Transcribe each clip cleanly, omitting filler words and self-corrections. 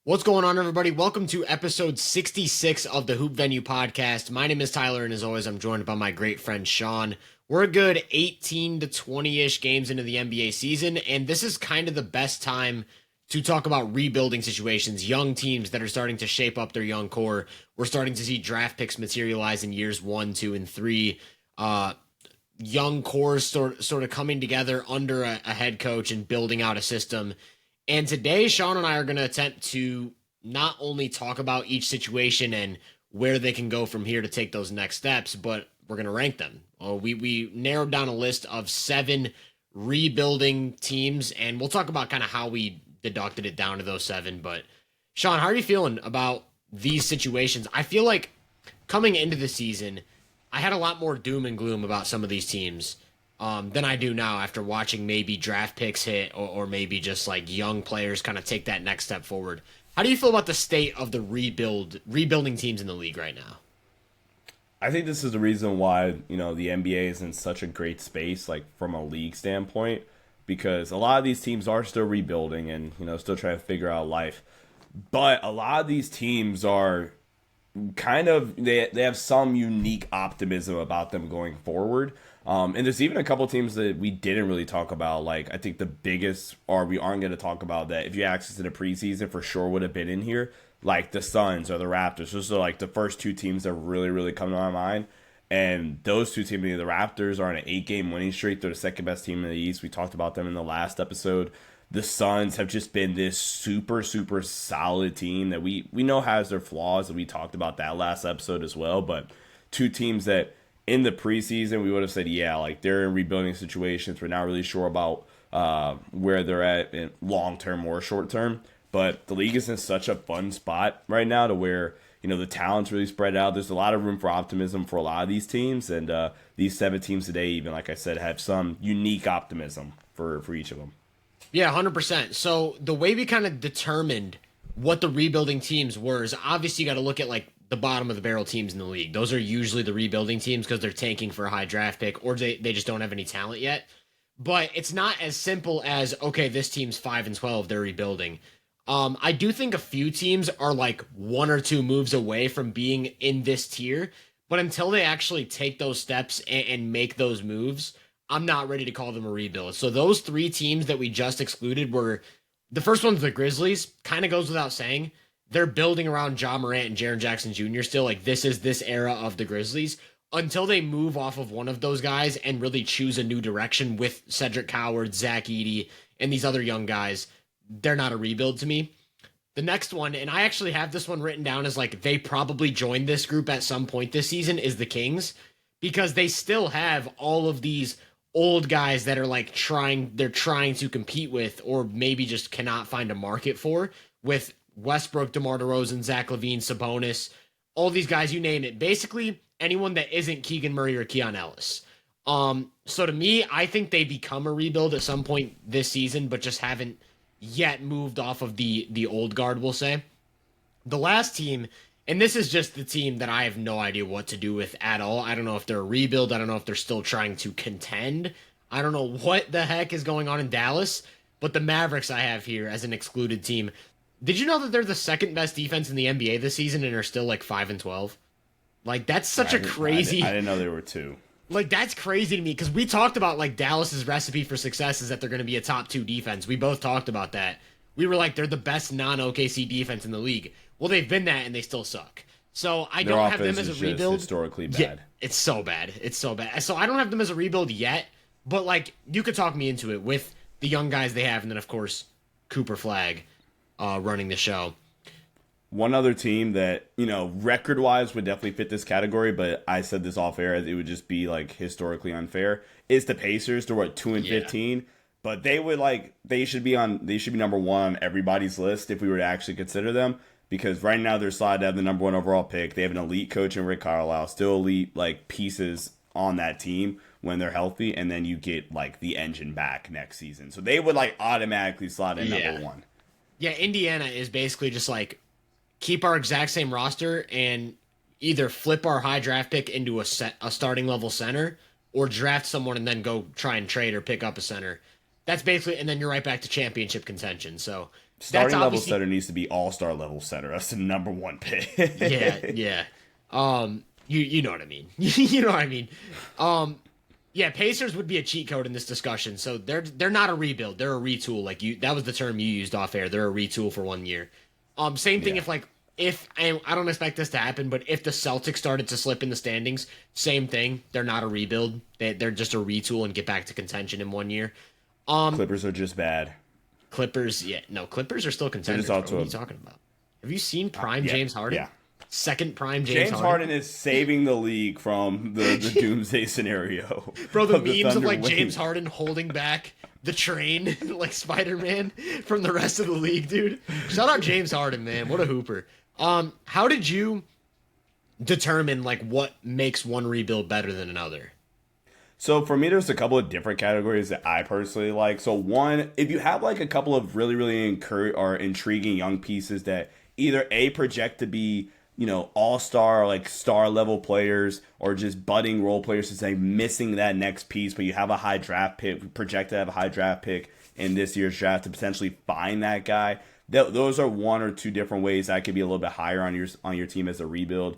What's going on, everybody? Welcome to episode 66 of the Hoop Venue podcast. My name is Tyler, and as always, I'm joined by my great friend Sean. We're a good 18 to 20-ish games into the NBA season, and this is kind of the best time to talk about rebuilding situations, young teams that are starting to shape up their young core. We're starting to see draft picks materialize in years 1, 2, and 3. Young cores sort of coming together under a head coach and building out a system. And today, Sean and I are going to attempt to not only talk about each situation and where they can go from here to take those next steps, but we're going to rank them. We narrowed down a list of 7 rebuilding teams, and we'll talk about kind of how we deducted it down to those 7. But Sean, how are you feeling about these situations? I feel like coming into the season, I had a lot more doom and gloom about some of these teams than I do now after watching maybe draft picks hit or maybe just like young players kind of take that next step forward. How do you feel about the state of the rebuilding teams in the league right now? I think this is the reason why, the NBA is in such a great space, like from a league standpoint, because a lot of these teams are still rebuilding and, still trying to figure out life. But a lot of these teams are kind of, they have some unique optimism about them going forward. And there's even a couple teams that we didn't really talk about. Like, I think the biggest, or we aren't going to talk about that if you access in the preseason for sure would have been in here, like the Suns or the Raptors. Those are like the first 2 teams that really come to my mind. And those 2 teams, the Raptors are on an 8-game winning streak. They're the second best team in the East. We talked about them in the last episode. The Suns have just been this super solid team that we know has their flaws, and we talked about that last episode as well. But 2 teams that in the preseason, we would have said, yeah, like they're in rebuilding situations. We're not really sure about where they're at in long term or short term. But the league is in such a fun spot right now to where, the talent's really spread out. There's a lot of room for optimism for a lot of these teams. And these 7 teams today, even like I said, have some unique optimism for each of them. Yeah, 100%. So the way we kind of determined what the rebuilding teams were is obviously you got to look at like the bottom of the barrel teams in the league. Those are usually the rebuilding teams because they're tanking for a high draft pick or they just don't have any talent yet. But it's not as simple as, okay, this team's 5 and 12, they're rebuilding. I do think a few teams are like 1 or 2 moves away from being in this tier, but until they actually take those steps and make those moves, I'm not ready to call them a rebuild. So those 3 teams that we just excluded were, the first one's the Grizzlies, kind of goes without saying. They're building around Ja Morant and Jaren Jackson Jr. still. Like, this is this era of the Grizzlies. Until they move off of one of those guys and really choose a new direction with Cedric Howard, Zach Edey, and these other young guys, they're not a rebuild to me. The next one, and I actually have this one written down as like they probably joined this group at some point this season, is the Kings, because they still have all of these old guys that are like trying to compete with, or maybe just cannot find a market for, with Westbrook, DeMar DeRozan, Zach LaVine, Sabonis, all these guys, you name it. Basically, anyone that isn't Keegan Murray or Keon Ellis. So to me, I think they become a rebuild at some point this season, but just haven't yet moved off of the old guard, we'll say. The last team, and this is just the team that I have no idea what to do with at all. I don't know if they're a rebuild. I don't know if they're still trying to contend. I don't know what the heck is going on in Dallas, but the Mavericks I have here as an excluded team. Did you know that they're the second best defense in the NBA this season and are still like 5 and 12? Like, that's such a crazy. I didn't know there were 2. Like, that's crazy to me because we talked about like Dallas's recipe for success is that they're going to be a top 2 defense. We both talked about that. We were like, they're the best non-OKC defense in the league. Well, they've been that and they still suck. So I don't have them as a rebuild. Historically bad. Yeah, it's so bad. It's so bad. So I don't have them as a rebuild yet. But like, you could talk me into it with the young guys they have, and then of course Cooper Flagg running the show. One other team that, record-wise would definitely fit this category, but I said this off air, it would just be, like, historically unfair, is the Pacers. They're, 2 and 15? But they would, they should be number 1 on everybody's list if we were to actually consider them, because right now they're slotted to have the number 1 overall pick. They have an elite coach in Rick Carlisle, still elite, pieces on that team when they're healthy, and then you get, the engine back next season. So they would, automatically slot in number 1. Yeah, Indiana is basically just, keep our exact same roster and either flip our high draft pick into a starting level center or draft someone and then go try and trade or pick up a center. That's basically, and then you're right back to championship contention. So Starting level center needs to be all-star level center. That's the number one pick. Yeah. You know what I mean. You know what I mean. Yeah, Pacers would be a cheat code in this discussion. So they're not a rebuild. They're a retool. Like that was the term you used off air. They're a retool for 1 year. Same thing if I don't expect this to happen, but if the Celtics started to slip in the standings, same thing. They're not a rebuild. They're just a retool and get back to contention in 1 year. Clippers are just bad. Clippers are still contenders. What are you talking about? Have you seen prime James Harden? Yeah. Second prime James Harden. Harden is saving the league from the doomsday scenario. Bro, the memes of like James Harden holding back the train like Spider-Man from the rest of the league, dude. Shout out James Harden, man. What a hooper. How did you determine like what makes one rebuild better than another? So for me, there's a couple of different categories that I personally like. So one, if you have like a couple of really intriguing young pieces that either project to be, all-star, like star level players, or just budding role players to say missing that next piece, but you have a high draft pick, project to have a high draft pick in this year's draft to potentially find that guy. Those are one or two different ways that could be a little bit higher on your team as a rebuild.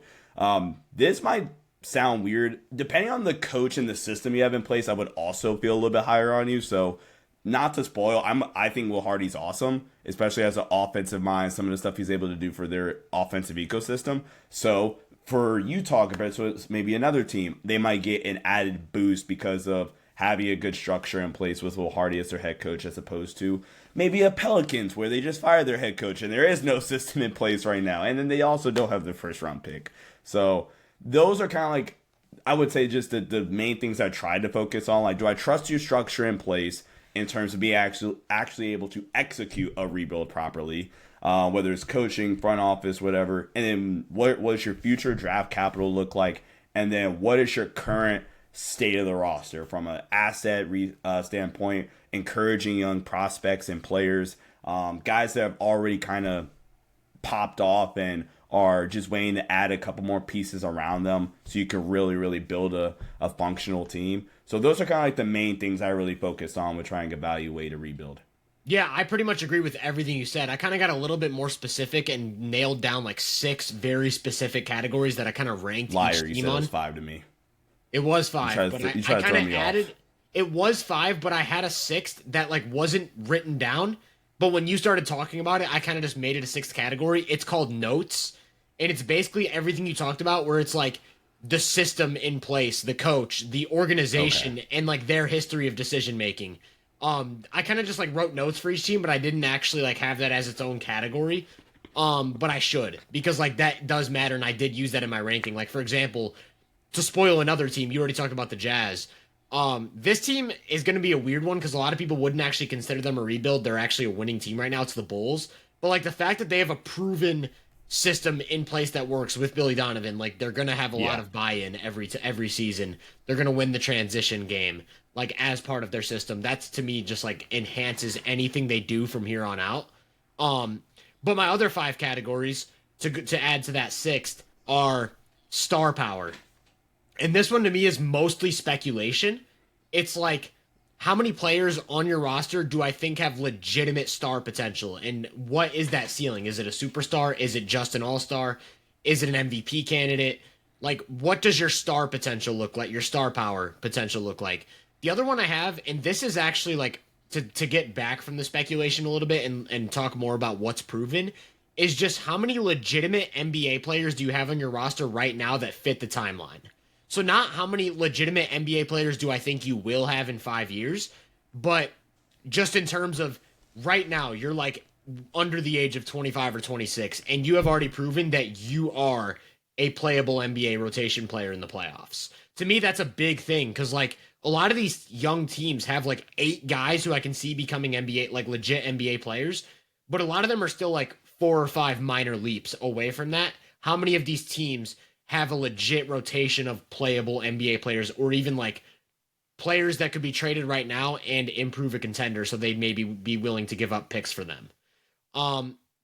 This might sound weird. Depending on the coach and the system you have in place, I would also feel a little bit higher on you. So not to spoil, I think Will Hardy's awesome, especially as an offensive mind, some of the stuff he's able to do for their offensive ecosystem. So for Utah compared to maybe another team, they might get an added boost because of having a good structure in place with Will Hardy as their head coach, as opposed to maybe a Pelicans where they just fired their head coach and there is no system in place right now. And then they also don't have their first round pick. So those are kind of like, I would say, just the main things I tried to focus on. Like, do I trust your structure in place in terms of being actually able to execute a rebuild properly, whether it's coaching, front office, whatever. And then what does your future draft capital look like? And then what is your current state of the roster from an asset standpoint, encouraging young prospects and players, guys that have already kind of popped off and are just waiting to add a couple more pieces around them so you can really build a functional team. So those are kind of like the main things I really focused on with trying to evaluate a rebuild. Yeah, I pretty much agree with everything you said. I kind of got a little bit more specific and nailed down like 6 very specific categories that I kind of ranked Liar, each you team said on. it was 5 to me. It was 5, but I kind of added... Off. It was 5, but I had a 6th that like wasn't written down. But when you started talking about it, I kind of just made it a 6th category. It's called notes. And it's basically everything you talked about, where it's like the system in place, the coach, the organization, and like their history of decision making. I kind of just like wrote notes for each team, but I didn't actually like have that as its own category. But I should, because like that does matter, and I did use that in my ranking. Like, for example, to spoil another team, you already talked about the Jazz. This team is going to be a weird one because a lot of people wouldn't actually consider them a rebuild. They're actually a winning team right now. It's the Bulls. But like the fact that they have a proven system in place that works with Billy Donovan, like they're going to have a lot of buy-in every season. They're going to win the transition game like as part of their system. That's to me just like enhances anything they do from here on out. But my other 5 categories to add to that 6th are star power. And this one to me is mostly speculation. It's like, how many players on your roster do I think have legitimate star potential? And what is that ceiling? Is it a superstar? Is it just an all-star? Is it an MVP candidate? Like, what does your star potential look like? Your star power potential look like? The other one I have, and this is actually like, to get back from the speculation a little bit and talk more about what's proven, is just how many legitimate NBA players do you have on your roster right now that fit the timeline? So not how many legitimate NBA players do I think you will have in 5 years, but just in terms of right now, you're like under the age of 25 or 26, and you have already proven that you are a playable NBA rotation player in the playoffs. To me, that's a big thing because like a lot of these young teams have like 8 guys who I can see becoming NBA, like legit NBA players, but a lot of them are still like 4 or 5 minor leaps away from that. How many of these teams have a legit rotation of playable NBA players, or even like players that could be traded right now and improve a contender so they'd maybe be willing to give up picks for them?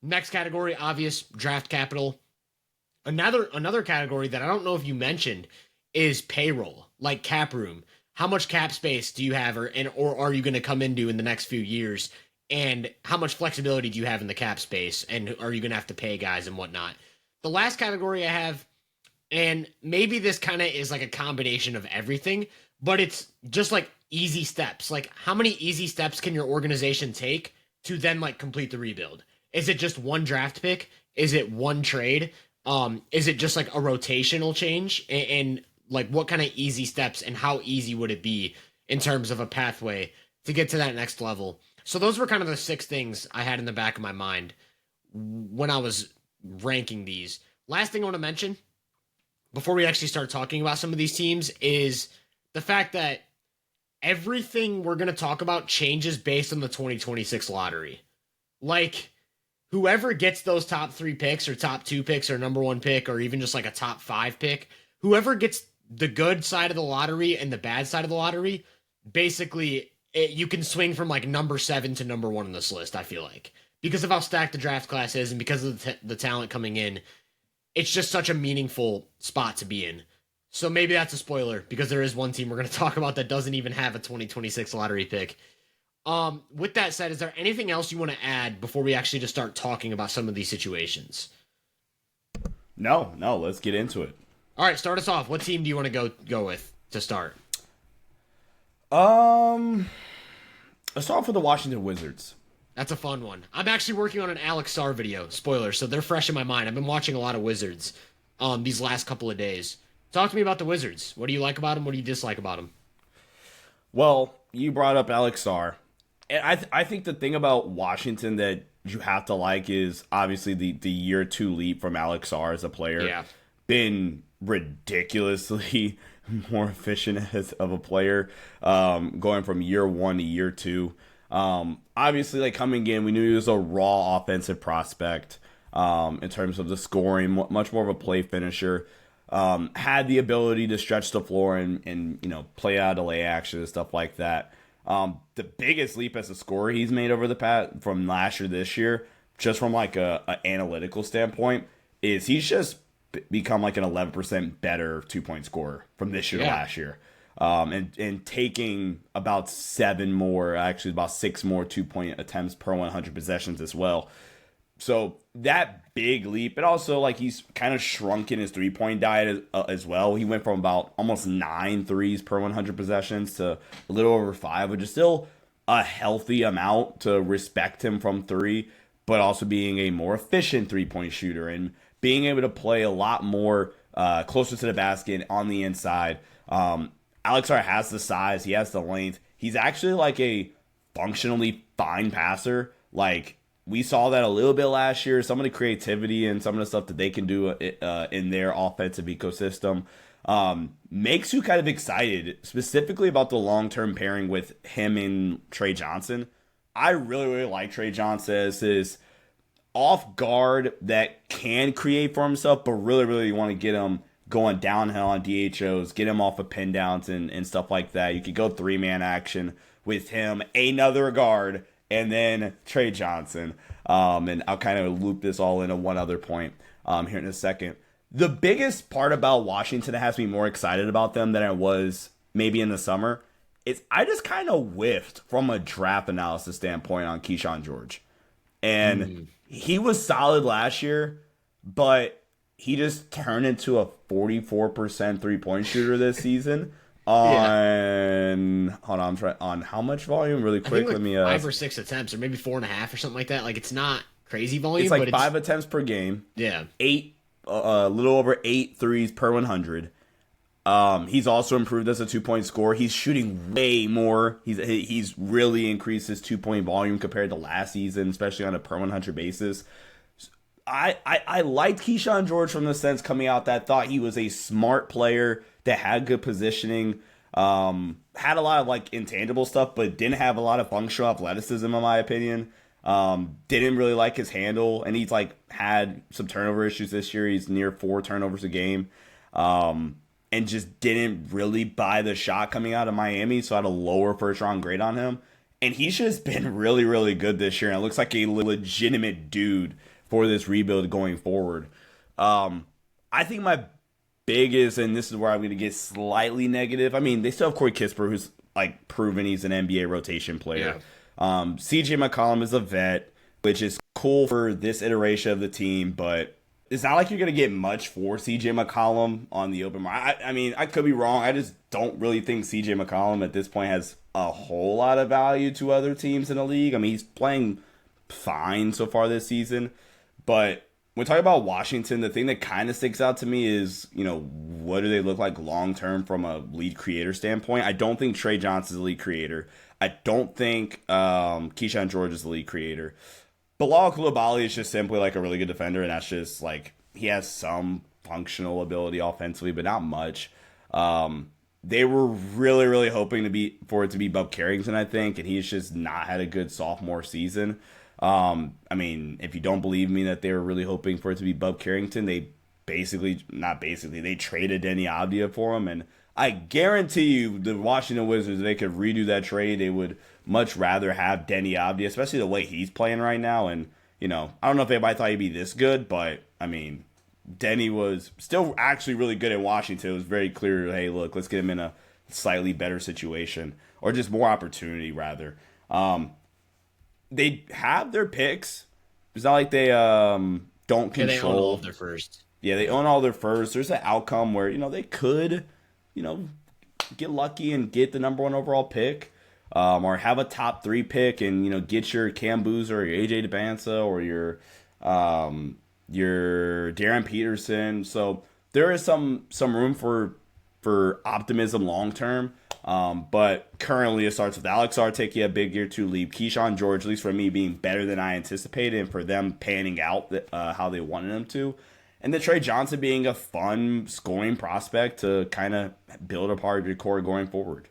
Next category, obvious, draft capital. Another category that I don't know if you mentioned is payroll, like cap room. How much cap space do you have, or are you going to come into in the next few years? and how much flexibility do you have in the cap space, and are you going to have to pay guys and whatnot. The last category I have, and maybe this kind of is like a combination of everything, but it's just like easy steps. Like, how many easy steps can your organization take to then like complete the rebuild? Is it just one draft pick? Is it one trade? Is it just like a rotational change? And like, what kind of easy steps and how easy would it be in terms of a pathway to get to that next level? So those were kind of the 6 things I had in the back of my mind when I was ranking these. Last thing I want to mention before we actually start talking about some of these teams is the fact that everything we're going to talk about changes based on the 2026 lottery. Like, whoever gets those top 3 picks or top 2 picks or number 1 pick or even just like a top 5 pick, whoever gets the good side of the lottery and the bad side of the lottery, basically you can swing from like number 7 to number 1 on this list, I feel like. Because of how stacked the draft class is and because of the talent coming in, it's just such a meaningful spot to be in. So maybe that's a spoiler because there is one team we're going to talk about that doesn't even have a 2026 lottery pick. With that said, is there anything else you want to add before we actually just start talking about some of these situations? No, let's get into it. All right, start us off. What team do you want to go with to start? Let's start off with the Washington Wizards. That's a fun one. I'm actually working on an Alex Sarr video. Spoiler, so they're fresh in my mind. I've been watching a lot of Wizards these last couple of days. Talk to me about the Wizards. What do you like about them? What do you dislike about them? Well, you brought up Alex Sarr. And I think the thing about Washington that you have to like is obviously the year 2 leap from Alex Sarr as a player. Yeah. Been ridiculously more efficient as of a player, going from year 1 to year 2. Obviously, like coming in, we knew he was a raw offensive prospect in terms of the scoring, much more of a play finisher. Had the ability to stretch the floor and play out of lay action and stuff like that. The biggest leap as a scorer he's made over the past from last year to this year, just from like a analytical standpoint, is he's just become like an 11% better 2-point scorer from this year to last year. And taking about 6 more 2-point attempts per 100 possessions as well. So that big leap, and also like he's kind of shrunk in his 3-point diet as well. He went from about almost 9 threes per 100 possessions to a little over 5, which is still a healthy amount to respect him from 3, but also being a more efficient 3-point shooter and being able to play a lot more closer to the basket on the inside. Alex Sarr has the size, he has the length. He's actually like a functionally fine passer. Like, we saw that a little bit last year. Some of the creativity and some of the stuff that they can do in their offensive ecosystem makes you kind of excited, specifically about the long-term pairing with him and Trey Johnson. I really, really like Trey Johnson as his off guard that can create for himself, but really, really want to get him going downhill on DHOs, get him off of pin downs and stuff like that. You could go 3-man action with him, another guard, and then Trey Johnson. And I'll kind of loop this all into one other point here in a second. The biggest part about Washington that has me more excited about them than I was maybe in the summer is I just kind of whiffed from a draft analysis standpoint on Keyshawn George. And he was solid last year, but he just turned into a 44% 3-point shooter this season. On how much volume? Really quick, like let me 5 or 6 attempts, or maybe 4.5 or something like that. Like, it's not crazy volume. It's like but 5 attempts per game. Yeah, 8, a little over 8 threes per 100. He's also improved as a 2-point scorer. He's shooting way more. He's really increased his 2-point volume compared to last season, especially on a per 100 basis. I liked Keyshawn George from the sense coming out that thought he was a smart player that had good positioning, had a lot of like intangible stuff, but didn't have a lot of functional athleticism in my opinion. Didn't really like his handle, and he's like had some turnover issues this year. He's near 4 turnovers a game, and just didn't really buy the shot coming out of Miami, so I had a lower first round grade on him. And he's just been really, really good this year, and it looks like a legitimate dude for this rebuild going forward. I think my biggest, and this is where I'm going to get slightly negative. I mean, they still have Corey Kispert, who's like proven he's an NBA rotation player. CJ McCollum is a vet, which is cool for this iteration of the team, but it's not like you're going to get much for CJ McCollum on the open market. I mean, I could be wrong. I just don't really think CJ McCollum at this point has a whole lot of value to other teams in the league. I mean, he's playing fine so far this season, but when talking about Washington, the thing that kind of sticks out to me is, what do they look like long term from a lead creator standpoint? I don't think Trey Johnson's a lead creator. I don't think Keyshawn George is the lead creator. Bilal Coulibaly is just simply like a really good defender, and that's just like he has some functional ability offensively, but not much. They were really, really hoping for it to be Bub Carrington, I think, and he's just not had a good sophomore season. I mean, if you don't believe me that they were really hoping for it to be Bub Carrington, they they traded Denny Avdia for him, and I guarantee you the Washington Wizards, if they could redo that trade, they would much rather have Denny Avdia, especially the way he's playing right now. And, I don't know if anybody thought he'd be this good, but, I mean, Denny was still actually really good in Washington. It was very clear, hey, look, let's get him in a slightly better situation, or just more opportunity, rather. They have their picks. It's not like they don't control. Yeah, they own all of their first. Yeah, they own all their first. There's an outcome where, they could, get lucky and get the number 1 overall pick, or have a top 3 pick and, get your Cam Boozer or your AJ DeBanza or your Darren Peterson. So there is some room for optimism long term. But currently it starts with Alex R taking a big year 2 leap, Keyshawn George, at least for me, being better than I anticipated, and for them panning out how they wanted him to. And then Trey Johnson being a fun scoring prospect to kind of build a part of your core going forward.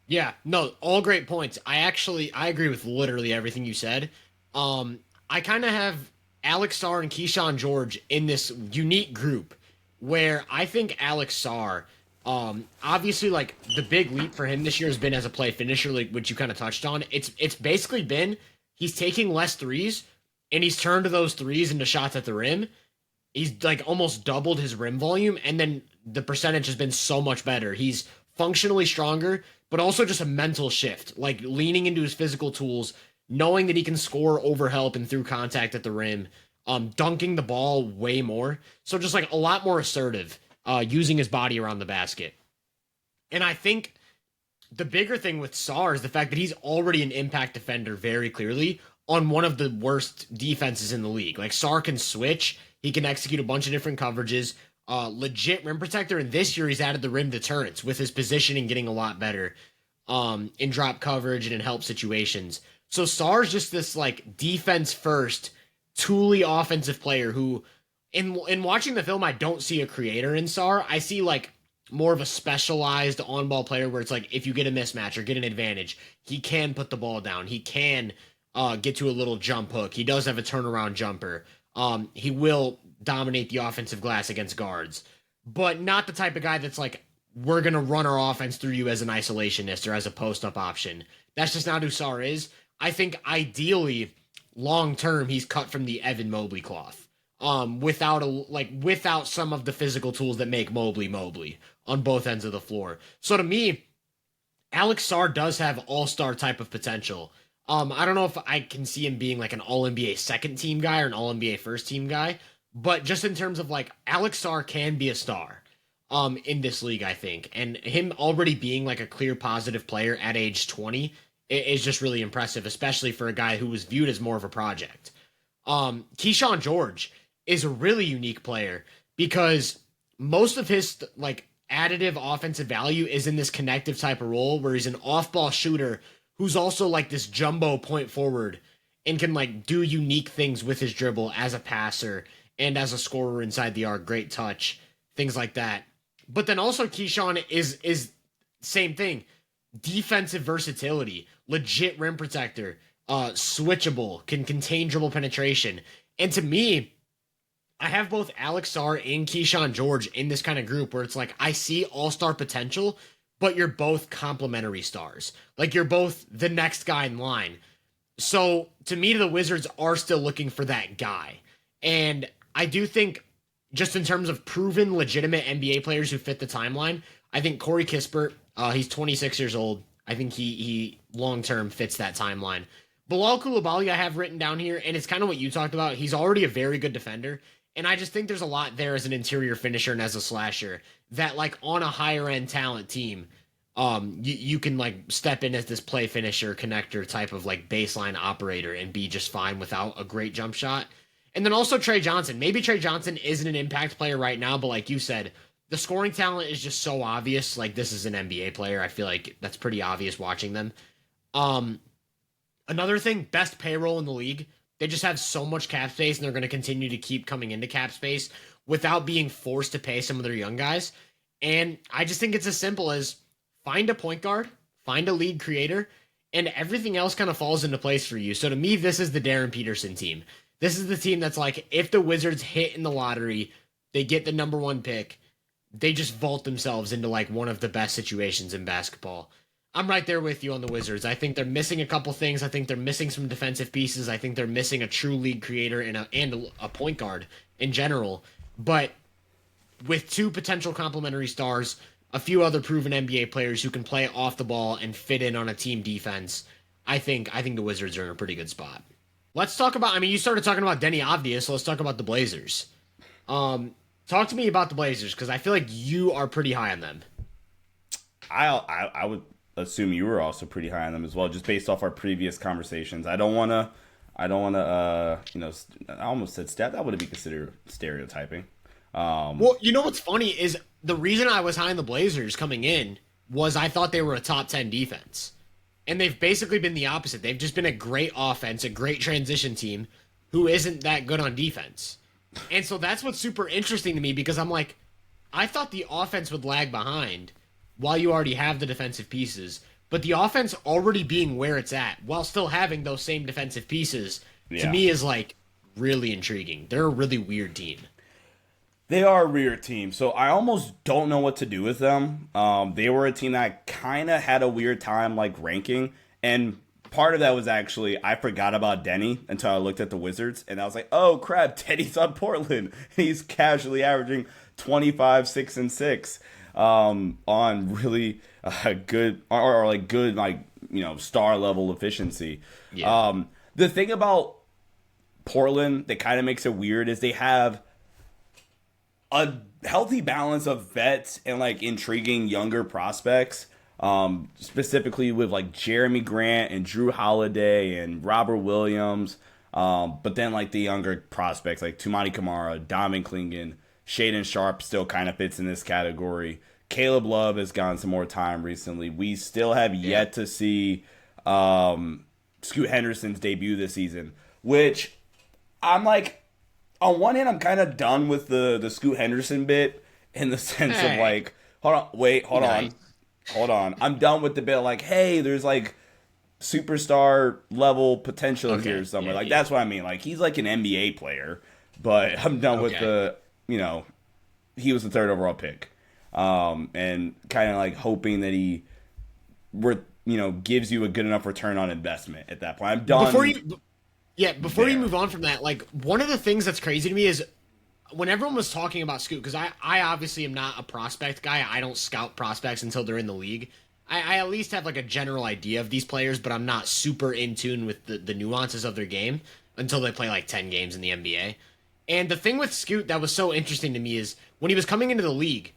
Yeah, no, all great points. I agree with literally everything you said. I kind of have Alex Sarr and Keyshawn George in this unique group where I think Alex Sarr, obviously, like, the big leap for him this year has been as a play finisher, like, which you kind of touched on. It's basically been he's taking less threes, and he's turned those threes into shots at the rim. He's, like, almost doubled his rim volume, and then the percentage has been so much better. He's functionally stronger, but also just a mental shift, like leaning into his physical tools, knowing that he can score over help and through contact at the rim, dunking the ball way more. So just, like, a lot more assertive. Using his body around the basket. And I think the bigger thing with Sarr is the fact that he's already an impact defender very clearly on one of the worst defenses in the league. Like, Sarr can switch. He can execute a bunch of different coverages. Legit rim protector. And this year he's added the rim deterrence with his positioning getting a lot better in drop coverage and in help situations. So Sarr's just this, like, defense first, tooly offensive player who, in watching the film, I don't see a creator in Sarr. I see, like, more of a specialized on-ball player where it's like, if you get a mismatch or get an advantage, he can put the ball down. He can get to a little jump hook. He does have a turnaround jumper. He will dominate the offensive glass against guards. But not the type of guy that's like, we're going to run our offense through you as an isolationist or as a post-up option. That's just not who Sarr is. I think, ideally, long-term, he's cut from the Evan Mobley cloth. Without some of the physical tools that make Mobley on both ends of the floor. So to me, Alex Sarr does have all-star type of potential. I don't know if I can see him being like an all-NBA second team guy or an all-NBA first team guy, but just in terms of, like, Alex Sarr can be a star in this league, I think. And him already being, like, a clear positive player at age 20 is just really impressive, especially for a guy who was viewed as more of a project. Keyshawn George is a really unique player because most of his, like, additive offensive value is in this connective type of role where he's an off-ball shooter who's also, like, this jumbo point forward and can, like, do unique things with his dribble as a passer and as a scorer inside the arc, great touch, things like that. But then also Keyshawn is same thing, defensive versatility, legit rim protector, switchable, can contain dribble penetration. And to me, I have both Alex Sarr and Keyshawn George in this kind of group where it's like, I see all-star potential, but you're both complementary stars. Like, you're both the next guy in line. So to me, the Wizards are still looking for that guy. And I do think, just in terms of proven legitimate NBA players who fit the timeline, I think Corey Kispert, he's 26 years old, I think he long term fits that timeline. Bilal Koulibaly I have written down here, and it's kind of what you talked about. He's already a very good defender, and I just think there's a lot there as an interior finisher and as a slasher that like on a higher end talent team, you can like step in as this play finisher, connector type of like baseline operator and be just fine without a great jump shot. And then also Trey Johnson. Maybe Trey Johnson isn't an impact player right now, but like you said, the scoring talent is just so obvious. Like this is an NBA player. I feel like that's pretty obvious watching them. Um, Another thing, best payroll in the league. They just have so much cap space, and they're going to continue to keep coming into cap space without being forced to pay some of their young guys. And I just think it's as simple as find a point guard, find a lead creator, and everything else kind of falls into place for you. So to me, this is the Darren Peterson team. This is the team that's like, if the Wizards hit in the lottery, they get the number one pick, they just vault themselves into like one of the best situations in basketball. I'm right there with you on the Wizards. I think they're missing a couple things. I think they're missing some defensive pieces. I think they're missing a true league creator and a point guard in general. But with two potential complementary stars, a few other proven NBA players who can play off the ball and fit in on a team defense, I think the Wizards are in a pretty good spot. Let's talk about. I mean, you started talking about Denny Avdia, so let's talk about the Blazers. Talk to me about the Blazers because I feel like you are pretty high on them. I would assume you were also pretty high on them as well, just based off our previous conversations. I don't want to, I almost said stat. That would be considered stereotyping. Well, you know what's funny is the reason I was high on the Blazers coming in was I thought they were a top 10 defense. And they've basically been the opposite. They've just been a great offense, a great transition team who isn't that good on defense. And so that's what's super interesting to me because I'm like, I thought the offense would lag behind while you already have the defensive pieces. But the offense already being where it's at while still having those same defensive pieces, to me is like really intriguing. They're a really weird team. They are a weird team, so I almost don't know what to do with them. They were a team that kind of had a weird time like ranking, and part of that was actually I forgot about Denny until I looked at the Wizards, and I was like, oh crap, Denny's on Portland. He's casually averaging 25, 6, and 6 on really good or like good like star level efficiency. Yeah. The thing about Portland that kind of makes it weird is they have a healthy balance of vets and like intriguing younger prospects, specifically with like Jeremy Grant and Drew Holiday and Robert Williams, but then like the younger prospects like Tumani Kamara, Domin Klingon, Shaden Sharp still kind of fits in this category. Caleb Love has gotten some more time recently. We still have yet to see Scoot Henderson's debut this season, which I'm like, on one hand, I'm kind of done with the Scoot Henderson bit in the sense of like, hold on. I'm done with the bit like, hey, there's like superstar level potential here somewhere. That's what I mean. Like he's like an NBA player, but I'm done with the, he was the third overall pick, and kind of like hoping that he, gives you a good enough return on investment at that point. I'm done. Before you move on from that, like one of the things that's crazy to me is when everyone was talking about Scoot, because I obviously am not a prospect guy. I don't scout prospects until they're in the league. I at least have like a general idea of these players, but I'm not super in tune with the nuances of their game until they play like 10 games in the NBA. And the thing with Scoot that was so interesting to me is when he was coming into the league,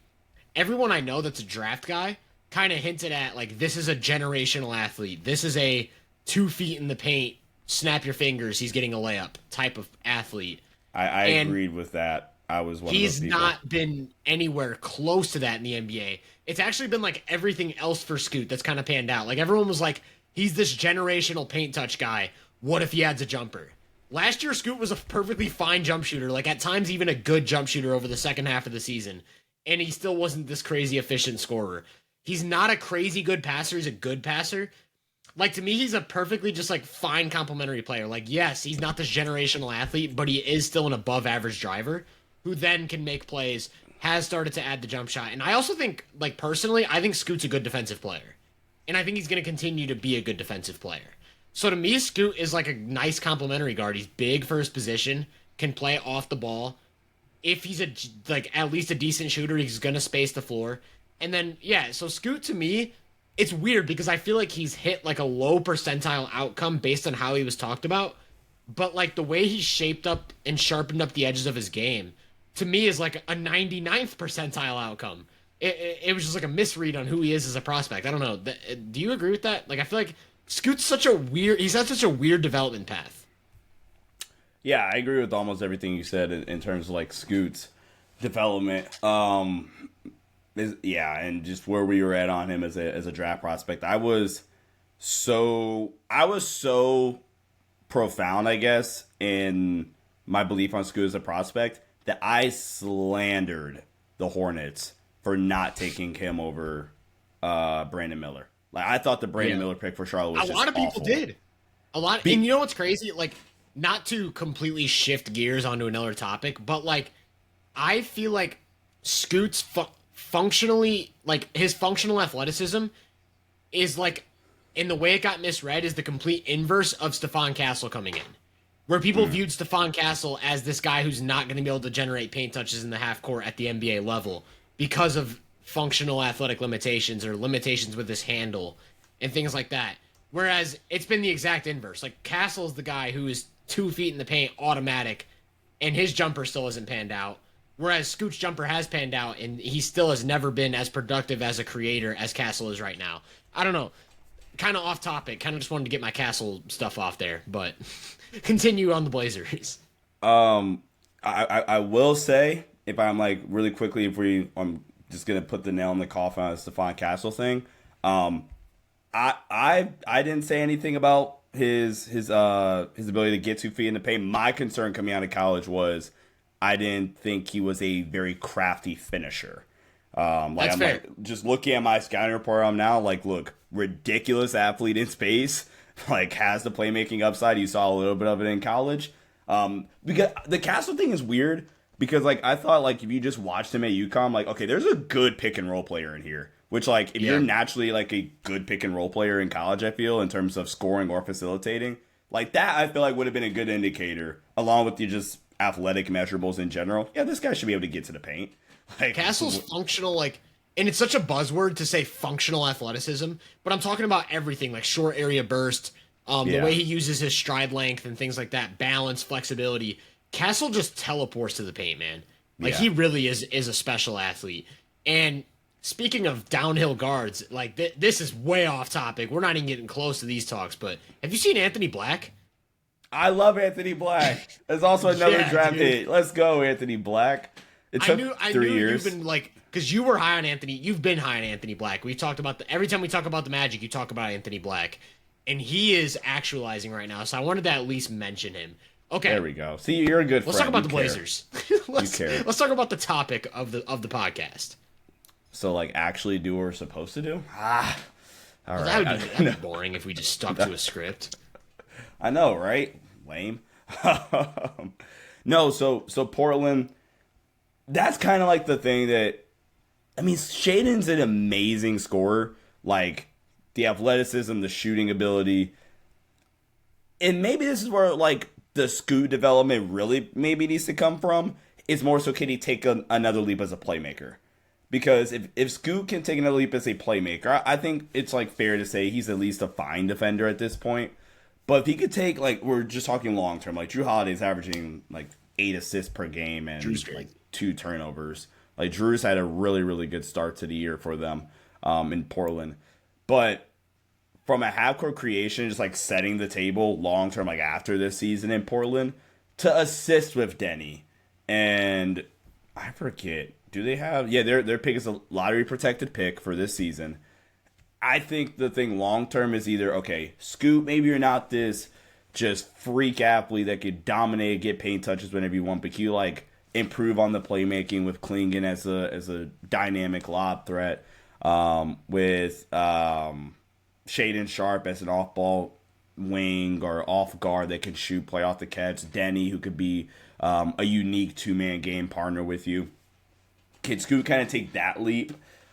everyone I know that's a draft guy kind of hinted at like, this is a generational athlete. This is a 2 feet in the paint, snap your fingers, he's getting a layup type of athlete. I agreed with that. I was one of those He's people. not been anywhere close to that in the NBA. It's actually been like everything else for Scoot that's kind of panned out. Like everyone was like, he's this generational paint touch guy. What if he adds a jumper? Last year, Scoot was a perfectly fine jump shooter, like at times even a good jump shooter over the second half of the season. And he still wasn't this crazy efficient scorer. He's not a crazy good passer. He's a good passer. Like, to me, he's a perfectly just, like, fine complementary player. Like, yes, he's not this generational athlete, but he is still an above-average driver who then can make plays, has started to add the jump shot. And I also think, like, personally, I think Scoot's a good defensive player. And I think he's going to continue to be a good defensive player. So, to me, Scoot is, like, a nice complementary guard. He's big for his position, can play off the ball. If he's, at least a decent shooter, he's going to space the floor. And then, so Scoot, to me, it's weird because I feel like he's hit like a low percentile outcome based on how he was talked about, but like the way he's shaped up and sharpened up the edges of his game, to me is like a 99th percentile outcome. It was just like a misread on who he is as a prospect. I don't know. Do you agree with that? Like I feel like Scoot's he's had such a weird development path. Yeah, I agree with almost everything you said in terms of like Scoot's development. And just where we were at on him as a draft prospect. I was so profound, I guess, in my belief on Scoot as a prospect that I slandered the Hornets for not taking him over Brandon Miller. Like I thought the Brandon Miller pick for Charlotte was A just lot of people awful. did. And you know what's crazy? Like, not to completely shift gears onto another topic, but like, I feel like Scoot's functionally, like, his functional athleticism is like, in the way it got misread, is the complete inverse of Stephon Castle coming in. Where people viewed Stephon Castle as this guy who's not going to be able to generate paint touches in the half court at the NBA level because of functional athletic limitations or limitations with his handle and things like that. Whereas it's been the exact inverse. Like Castle's the guy who is 2 feet in the paint, automatic, and his jumper still hasn't panned out. Whereas Scoot's jumper has panned out, and he still has never been as productive as a creator as Castle is right now. I don't know. Kind of off topic. Kind of just wanted to get my Castle stuff off there, but continue on the Blazers. I will say, if I'm like really quickly, I'm just gonna put the nail in the coffin on the Stephon Castle thing. I didn't say anything about his ability to get 2 feet in the paint. My concern coming out of college was I didn't think he was a very crafty finisher. That's fair. Like, just looking at my scouting report, I'm now like, look, ridiculous athlete in space, like has the playmaking upside. You saw a little bit of it in college. Because the Castle thing is weird because like I thought like if you just watched him at UConn, like okay, there's a good pick and roll player in here. Which like if you're naturally like a good pick and roll player in college, I feel in terms of scoring or facilitating, like that I feel like would have been a good indicator along with the just athletic measurables in general. Yeah, this guy should be able to get to the paint. Like Castle's functional, like, and it's such a buzzword to say functional athleticism, but I'm talking about everything, like short area burst, the way he uses his stride length and things like that, balance, flexibility. Castle just teleports to the paint, man. Like he really is a special athlete. And speaking of downhill guards, like this is way off topic. We're not even getting close to these talks, but have you seen Anthony Black? I love Anthony Black. There's also another draft hit. Let's go, Anthony Black. It took I 3 knew years. You've been like, because you were high on Anthony. You've been high on Anthony Black. We talked about every time we talk about the Magic, you talk about Anthony Black, and he is actualizing right now. So I wanted to at least mention him. Okay, there we go. See, you're a good friend. Let's talk about the Blazers. Let's talk about the topic of the podcast. So, like, actually do what we're supposed to do? All right. That'd be boring if we just stuck to a script. I know, right? Lame. No, so Portland, that's kind of like the thing that, I mean, Shaden's an amazing scorer. Like, the athleticism, the shooting ability. And maybe this is where, like, the Scoot development really maybe needs to come from. It's more so can he take another leap as a playmaker? Because if Scoot can take another leap as a playmaker, I think it's like fair to say he's at least a fine defender at this point. But if he could take, like, we're just talking long term, like Drew Holiday's averaging like 8 assists per game and like 2 turnovers. Like Drew's had a really, really good start to the year for them in Portland. But from a half-court creation, just like setting the table long term, like after this season in Portland, to assist with Denny. And I forget. Do they have? Yeah, their pick is a lottery protected pick for this season. I think the thing long term is either okay, Scoot, maybe you're not this just freak athlete that could dominate, get paint touches whenever you want, but can you like improve on the playmaking with Klingon as a dynamic lob threat, with Shaden Sharp as an off ball wing or off guard that can shoot, play off the catch, Denny who could be a unique 2-man game partner with you. Can Scoot kind of take that leap,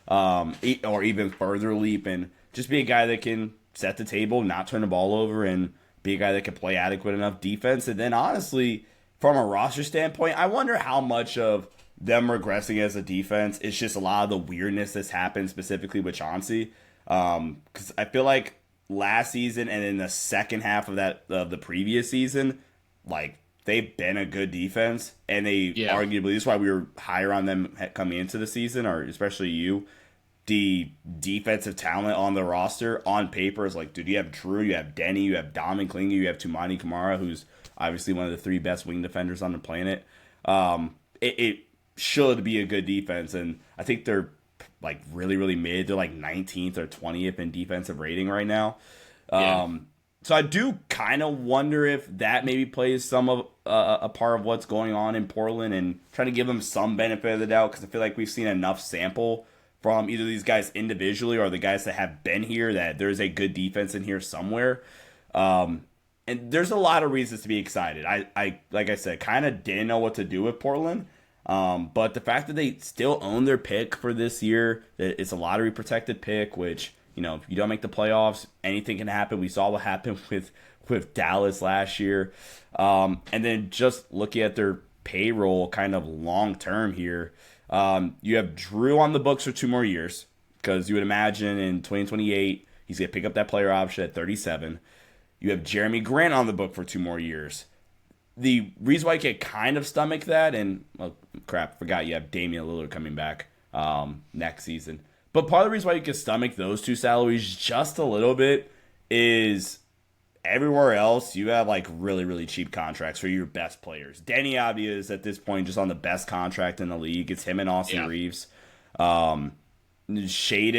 or even further leap, and just be a guy that can set the table, not turn the ball over, and be a guy that can play adequate enough defense? And then, honestly, from a roster standpoint, I wonder how much of them regressing as a defense is just a lot of the weirdness that's happened, specifically with Chauncey. Because I feel like last season and in the second half of the previous season, like they've been a good defense, and they Yeah. arguably this is why we were higher on them coming into the season, or especially you. The defensive talent on the roster on paper is like, dude, you have Drew, you have Denny, you have Dominic Klinger, you have Tumani Kamara, who's obviously one of the three best wing defenders on the planet. It should be a good defense, and I think they're like really, really mid. They're like 19th or 20th in defensive rating right now. Yeah. So I do kind of wonder if that maybe plays some of a part of what's going on in Portland, and trying to give them some benefit of the doubt, because I feel like we've seen enough sample from either these guys individually or the guys that have been here that there's a good defense in here somewhere. And there's a lot of reasons to be excited. I like I said, kind of didn't know what to do with Portland. But the fact that they still own their pick for this year, that it's a lottery protected pick, which, you know, if you don't make the playoffs, anything can happen. We saw what happened with Dallas last year. And then just looking at their payroll kind of long term here, you have Drew on the books for 2 more years, because you would imagine in 2028 he's going to pick up that player option at 37. You have Jeremy Grant on the book for 2 more years. The reason why I can kind of stomach that, and well, crap, forgot you have Damian Lillard coming back next season. But part of the reason why you can stomach those 2 salaries just a little bit is everywhere else you have like really, really cheap contracts for your best players. Danny Avdia is at this point just on the best contract in the league. It's him and Austin Reeves. Shaden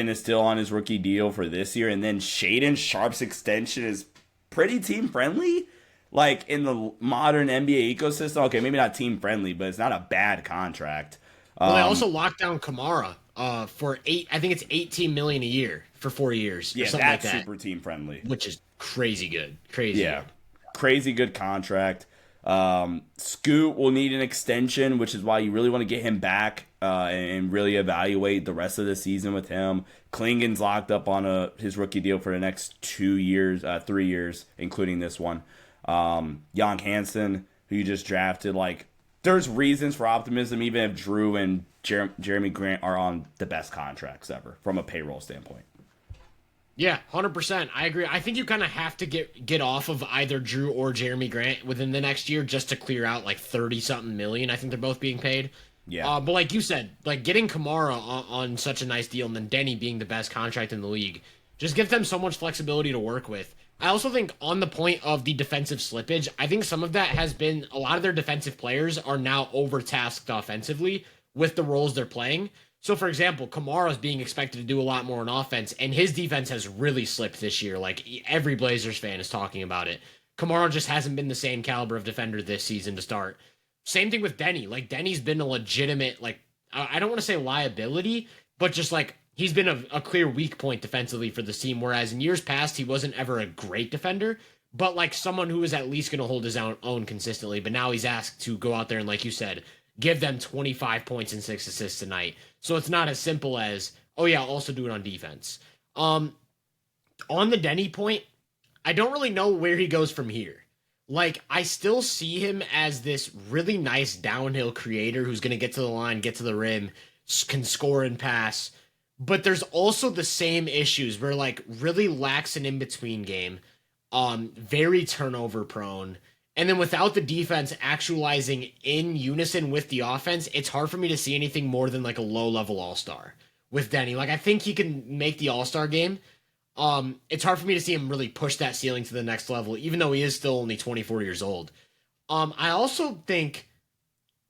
is still on his rookie deal for this year, and then Shaden Sharp's extension is pretty team friendly. Like in the modern NBA ecosystem, okay, maybe not team friendly, but it's not a bad contract. Well, they also locked down Kamara for I think it's 18 million a year for 4 years. Yeah, or something that's like that, super team friendly. which is crazy good. Crazy. Yeah, Good. crazy good contract. Scoot will need an extension, which is why you really want to get him back and really evaluate the rest of the season with him. Klingen's locked up on his rookie deal for the next 2 years, 3 years, including this one. Jan Hansen, who you just drafted, like there's reasons for optimism, even if Drew and Jeremy Grant are on the best contracts ever from a payroll standpoint. Yeah, 100%. I agree. I think you kind of have to get off of either Drew or Jeremy Grant within the next year just to clear out like 30-something million. I think they're both being paid. Yeah. But like you said, like getting Kamara on such a nice deal, and then Denny being the best contract in the league, just gives them so much flexibility to work with. I also think on the point of the defensive slippage, I think some of that has been a lot of their defensive players are now overtasked offensively with the roles they're playing. So, for example, Kamara is being expected to do a lot more on offense, and his defense has really slipped this year. Like, every Blazers fan is talking about it. Kamara just hasn't been the same caliber of defender this season to start. Same thing with Denny. Like, Denny's been a legitimate, like, I don't want to say liability, but just, like, he's been a clear weak point defensively for this team, whereas in years past, he wasn't ever a great defender, but, like, someone who was at least going to hold his own consistently. But now he's asked to go out there and, like you said, give them 25 points and 6 assists tonight. So it's not as simple as, oh yeah, I'll also do it on defense. On the Denny point, I don't really know where he goes from here. Like, I still see him as this really nice downhill creator who's going to get to the line, get to the rim, can score and pass. But there's also the same issues where, like, really lacks an in-between game, very turnover prone. And then without the defense actualizing in unison with the offense, it's hard for me to see anything more than like a low-level all-star with Denny. Like, I think he can make the all-star game. It's hard for me to see him really push that ceiling to the next level, even though he is still only 24 years old. I also think,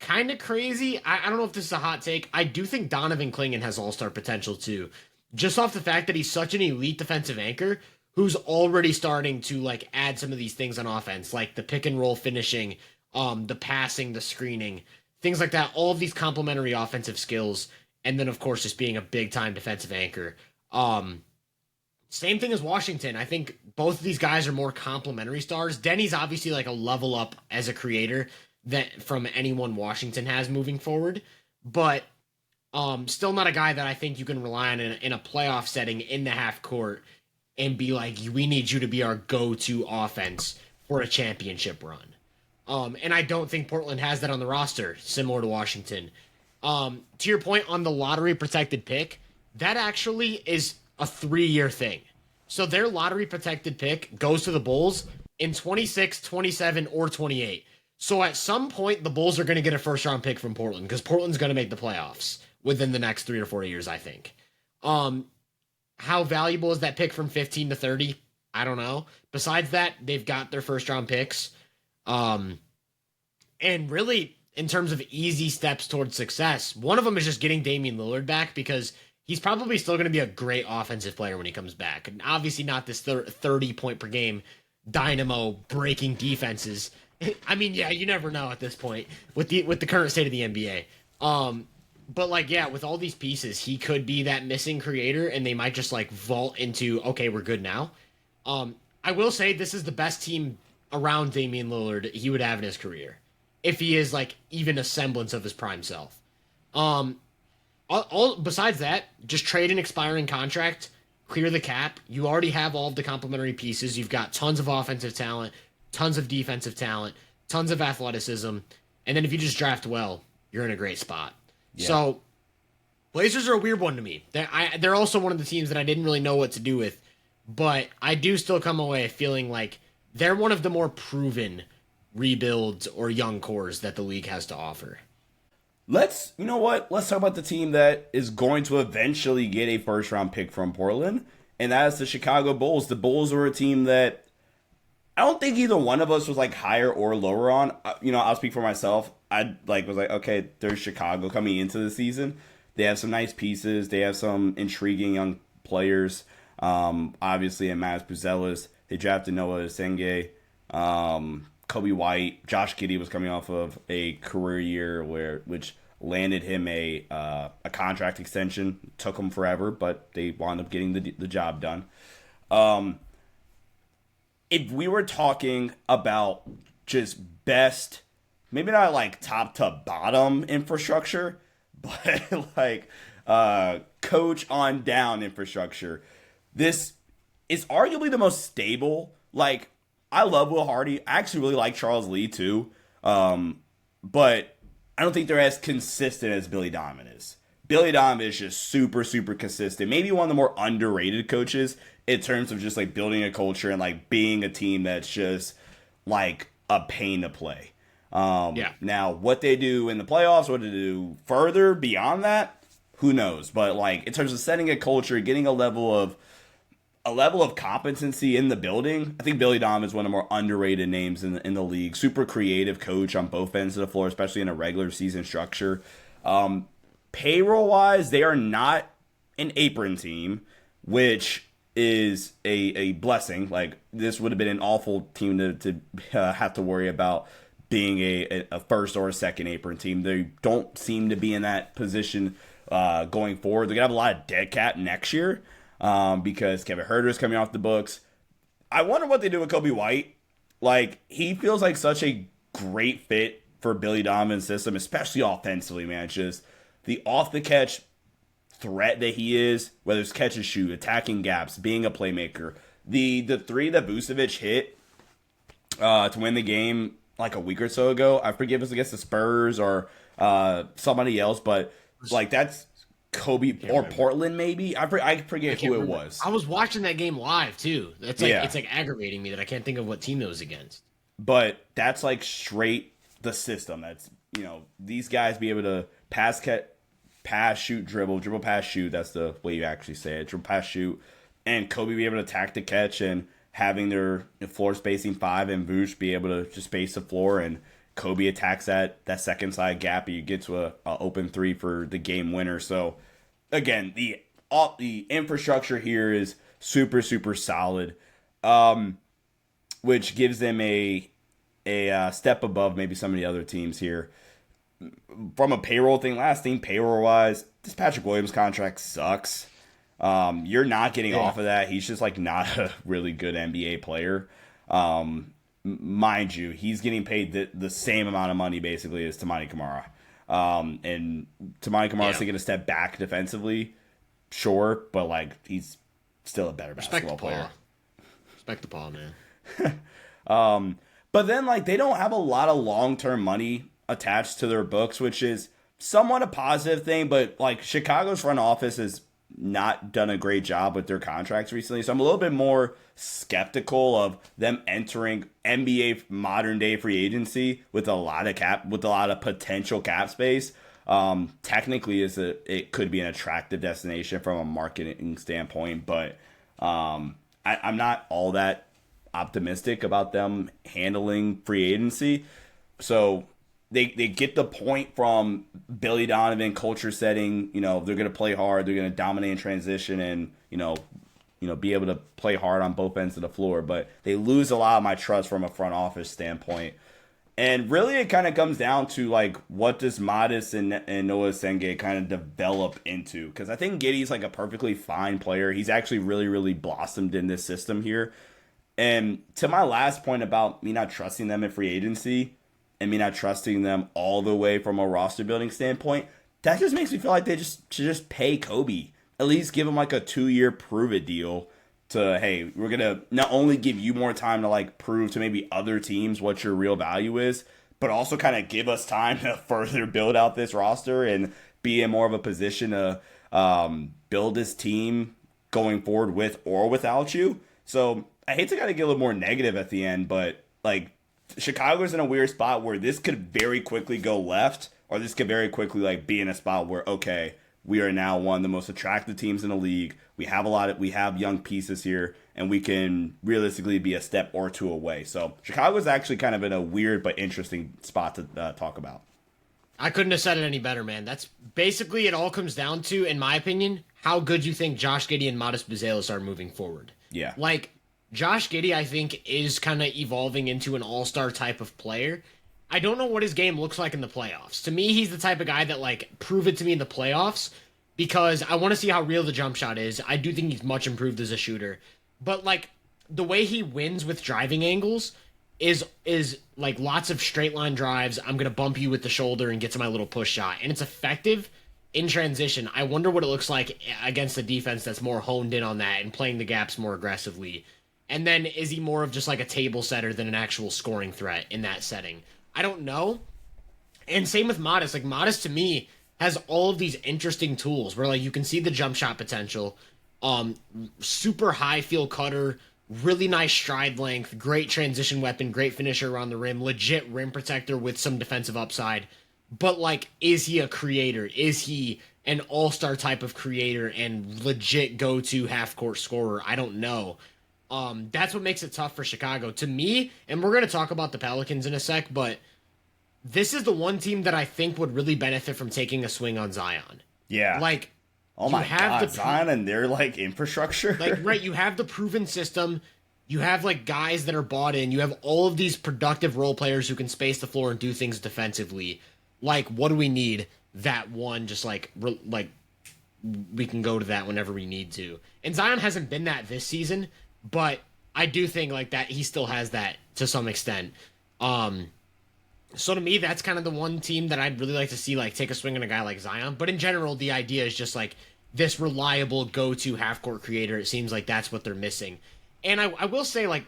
kind of crazy, I don't know if this is a hot take, I do think Donovan Clingan has all-star potential too. Just off the fact that he's such an elite defensive anchor, who's already starting to like add some of these things on offense, like the pick and roll finishing, the passing, the screening, things like that, all of these complementary offensive skills, and then of course just being a big time defensive anchor. Same thing as Washington. I think both of these guys are more complementary stars. Denny's obviously like a level up as a creator that from anyone Washington has moving forward, but still not a guy that I think you can rely on in a playoff setting in the half court and be like, we need you to be our go-to offense for a championship run. And I don't think Portland has that on the roster, similar to Washington. To your point on the lottery-protected pick, that actually is a 3-year thing. So their lottery protected pick goes to the Bulls in 26, 27, or 28. So at some point, the Bulls are going to get a first round pick from Portland because Portland's going to make the playoffs within the next 3 or 4 years, I think. Um, how valuable is that pick from 15 to 30? I don't know. Besides that, they've got their first round picks. Um, and really, in terms of easy steps towards success, one of them is just getting Damian Lillard back because he's probably still going to be a great offensive player when he comes back. And obviously, not this 30 point per game dynamo breaking defenses. I mean, yeah, you never know at this point with the current state of the NBA. But like, yeah, with all these pieces, he could be that missing creator, and they might just like vault into okay, we're good now. I will say this is the best team around Damian Lillard he would have in his career if he is like even a semblance of his prime self. All besides that, just trade an expiring contract, clear the cap. You already have all of the complementary pieces. You've got tons of offensive talent, tons of defensive talent, tons of athleticism, and then if you just draft well, you're in a great spot. Yeah. So, Blazers are a weird one to me. They're also one of the teams that I didn't really know what to do with, but I do still come away feeling like they're one of the more proven rebuilds or young cores that the league has to offer. You know what? Let's talk about the team that is going to eventually get a first round pick from Portland, and that is the Chicago Bulls. The Bulls were a team that I don't think either one of us was like higher or lower on. I'll speak for myself. I was like, okay, there's Chicago coming into the season. They have some nice pieces. They have some intriguing young players. Obviously, in Mavs Buzelis, they drafted Noah Senge, Kobe White, Josh Giddey was coming off of a career year which landed him a contract extension. Took him forever, but they wound up getting the job done. If we were talking about just best, maybe not like top to bottom infrastructure, but like coach on down infrastructure, this is arguably the most stable. Like, I love Will Hardy. I actually really like Charles Lee too. But I don't think they're as consistent as Billy Donovan is. Billy Donovan is just super, super consistent. Maybe one of the more underrated coaches in terms of just like building a culture and like being a team that's just like a pain to play. Yeah. Now, what they do in the playoffs, what they do further beyond that, who knows? But like in terms of setting a culture, getting a level of competency in the building, I think Billy Donovan is one of the more underrated names in the league. Super creative coach on both ends of the floor, especially in a regular season structure. Payroll-wise, they are not an apron team, which is a blessing. Like, this would have been an awful team to have to worry about being a first or a second apron team. They don't seem to be in that position going forward. They're going to have a lot of dead cap next year. Because Kevin Huerter is coming off the books. I wonder what they do with Kobe White. Like, he feels like such a great fit for Billy Donovan's system, especially offensively, man. It's just the off-the-catch threat that he is, whether it's catch and shoot, attacking gaps, being a playmaker. The three that Vucevic hit to win the game like a week or so ago, I forget if it was against the Spurs or somebody else, but like that's Kobe or Portland, maybe. I forget who it was. I was watching that game live too. It's like aggravating me that I can't think of what team it was against. But that's like straight the system. That's, these guys be able to pass, shoot, dribble, pass, shoot. That's the way you actually say it. Dribble, pass, shoot, and Kobe be able to attack the catch and having their floor spacing 5 and Vooch be able to just space the floor, and Kobe attacks that second side gap and you get to a open 3 for the game winner. So again, the infrastructure here is super, super solid, which gives them a step above maybe some of the other teams here. From a payroll thing, last thing, payroll-wise, this Patrick Williams contract sucks. You're not getting off of that. He's just like not a really good NBA player. Mind you, he's getting paid the same amount of money basically as Tamani Kamara. And Tamani Kamara's taking a step back defensively, sure, but like he's still a better basketball player. Respect the Paul, man. But then like they don't have a lot of long-term money attached to their books, which is somewhat a positive thing, but like Chicago's front office is not done a great job with their contracts recently. So I'm a little bit more skeptical of them entering NBA modern day free agency with a lot of potential cap space. Technically, it could be an attractive destination from a marketing standpoint, but I'm not all that optimistic about them handling free agency. So they get the point from Billy Donovan culture setting. They're going to play hard. They're going to dominate in transition, and be able to play hard on both ends of the floor. But they lose a lot of my trust from a front office standpoint. And really, it kind of comes down to like, what does Modest and Noah Senge kind of develop into? Because I think Giddey's like a perfectly fine player. He's actually really, really blossomed in this system here. And to my last point about me not trusting them in free agency and me not trusting them all the way from a roster building standpoint, that just makes me feel like they should just pay Kobe. At least give him like a 2-year prove it deal to, hey, we're going to not only give you more time to like prove to maybe other teams what your real value is, but also kind of give us time to further build out this roster and be in more of a position to build this team going forward with or without you. So I hate to kind of get a little more negative at the end, but like Chicago's in a weird spot where this could very quickly go left, or this could very quickly like be in a spot where, okay, we are now one of the most attractive teams in the league. We have young pieces here, and we can realistically be a step or two away. So Chicago's actually kind of in a weird but interesting spot to talk about. I couldn't have said it any better, man. That's basically it all comes down to, in my opinion, how good you think Josh Giddey and Modest Buzelis are moving forward. Yeah. Like, Josh Giddey, I think, is kind of evolving into an all-star type of player. I don't know what his game looks like in the playoffs. To me, he's the type of guy that, like, prove it to me in the playoffs, because I want to see how real the jump shot is. I do think he's much improved as a shooter. But, like, the way he wins with driving angles is like lots of straight line drives. I'm going to bump you with the shoulder and get to my little push shot. And it's effective in transition. I wonder what it looks like against a defense that's more honed in on that and playing the gaps more aggressively. And then is he more of just like a table setter than an actual scoring threat in that setting? I don't know. And same with Modest. Like, Modest to me has all of these interesting tools where like you can see the jump shot potential. Super high field cutter, really nice stride length, great transition weapon, great finisher around the rim, legit rim protector with some defensive upside. But like, is he a creator? Is he an all-star type of creator and legit go-to half-court scorer? I don't know. That's what makes it tough for Chicago. To me, and we're going to talk about the Pelicans in a sec, but this is the one team that I think would really benefit from taking a swing on Zion. Yeah. Like, oh my God, Zion and their like infrastructure. Like, right, you have the proven system. You have like guys that are bought in. You have all of these productive role players who can space the floor and do things defensively. Like, what do we need? That one, just like we can go to that whenever we need to. And Zion hasn't been that this season, but I do think like that he still has that to some extent. So to me, that's kind of the one team that I'd really like to see like take a swing on a guy like Zion. But in general, the idea is just like this reliable go-to half-court creator. It seems like that's what they're missing. And I will say, like,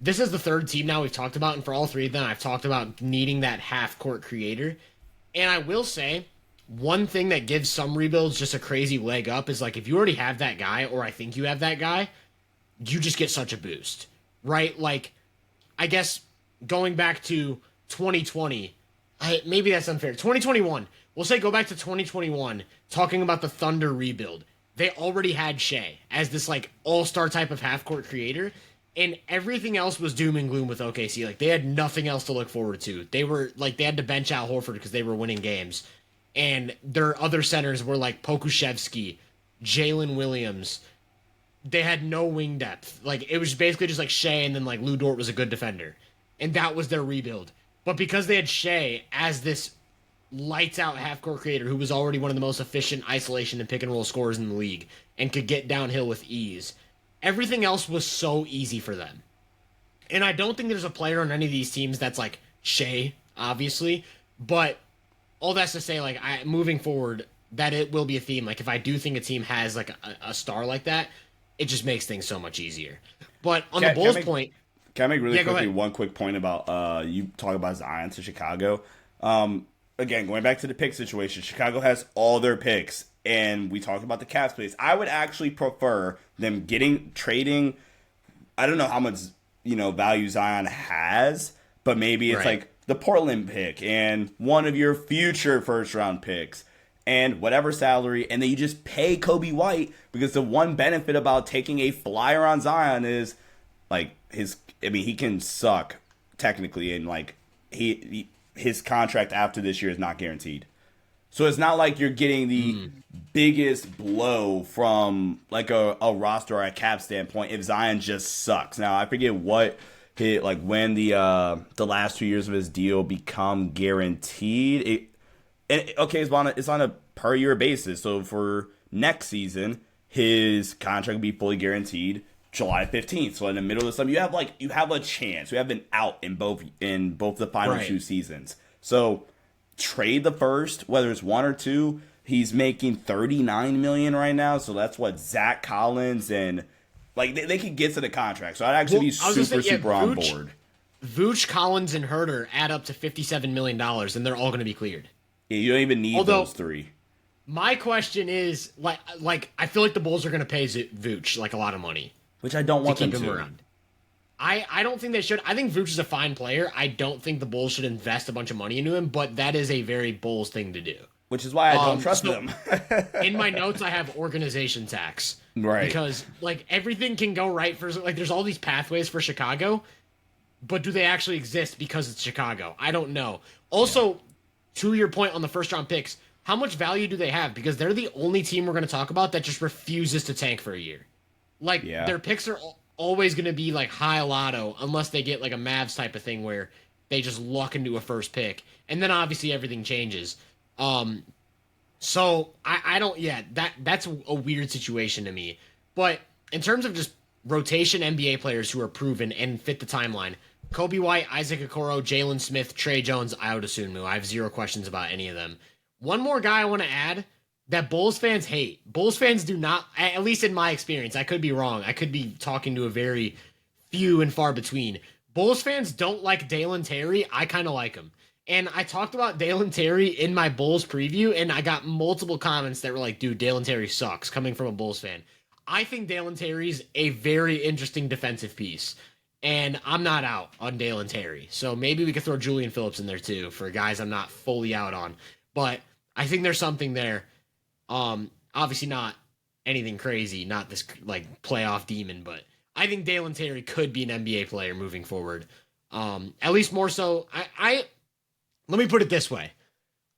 this is the third team now we've talked about, and for all three of them, I've talked about needing that half-court creator. And I will say, one thing that gives some rebuilds just a crazy leg up is, like, if you already have that guy, or I think you have that guy, you just get such a boost, right? Like, I guess going back to 2020, maybe that's unfair. 2021, we'll say go back to 2021, talking about the Thunder rebuild. They already had Shea as this like all-star type of half-court creator, and everything else was doom and gloom with OKC. Like, they had nothing else to look forward to. They had to bench Al Horford because they were winning games, and their other centers were like Pokuševski, Jalen Williams. They had no wing depth. Like, it was basically just like Shea, and then like Lou Dort was a good defender, and that was their rebuild. But because they had Shea as this lights-out half-court creator who was already one of the most efficient isolation and pick-and-roll scorers in the league and could get downhill with ease, everything else was so easy for them. And I don't think there's a player on any of these teams that's like Shea, obviously, but all that's to say, like, moving forward, that it will be a theme. Like, if I do think a team has like a star like that, it just makes things so much easier. But on the Bulls point... Can I make really quickly one quick point about you talk about Zion to Chicago? Again, going back to the pick situation, Chicago has all their picks and we talked about the cap space, I would actually prefer them trading. I don't know how much value Zion has, but maybe it's like the Portland pick and one of your future first round picks and whatever salary, and then you just pay Kobe White, because the one benefit about taking a flyer on Zion is like he can suck technically, and like his contract after this year is not guaranteed. So it's not like you're getting the biggest blow from like a roster or a cap standpoint if Zion just sucks. Now I forget what when the last 2 years of his deal become guaranteed. It's on a per year basis. So for next season, his contract will be fully guaranteed July 15th. So in the middle of the summer, you have a chance. You have an out in both the final 2 seasons. So trade the first, whether it's 1 or 2. He's making $39 million right now. So that's what Zach Collins and they could get to the contract. So I'd actually be super on board. Vooch, Collins, and Herter add up to $57 million, and they're all going to be cleared. Yeah, you don't even need those 3. My question is, I feel like the Bulls are going to pay Vooch a lot of money, which I don't want to them keep him to. Around. I don't think they should. I think Vooch is a fine player. I don't think the Bulls should invest a bunch of money into him, but that is a very Bulls thing to do. Which is why I don't trust them. In my notes, I have organization tax. Right. Because everything can go right for there's all these pathways for Chicago, but do they actually exist because it's Chicago? I don't know. Also, to your point on the first round picks, how much value do they have? Because they're the only team we're going to talk about that just refuses to tank for a year. Their picks are always going to be high lotto unless they get a Mavs type of thing where they just luck into a first pick, and then obviously everything changes. So I don't. Yeah, that's a weird situation to me. But in terms of just rotation NBA players who are proven and fit the timeline, Kobe White, Isaac Okoro, Jalen Smith, Trey Jones, Ayo Dosunmu. I have 0 questions about any of them. One more guy I want to add that Bulls fans hate. Bulls fans do not, at least in my experience, I could be wrong. I could be talking to a very few and far between. Bulls fans don't like Dalen Terry. I kind of like him. And I talked about Dalen Terry in my Bulls preview, and I got multiple comments that were like, dude, Dalen Terry sucks, coming from a Bulls fan. I think Dalen Terry's a very interesting defensive piece, and I'm not out on Dalen Terry. So maybe we could throw Julian Phillips in there too for guys I'm not fully out on. But I think there's something there. Obviously not anything crazy, not this playoff demon, but I think Dalen Terry could be an NBA player moving forward. At least more so. Let me put it this way.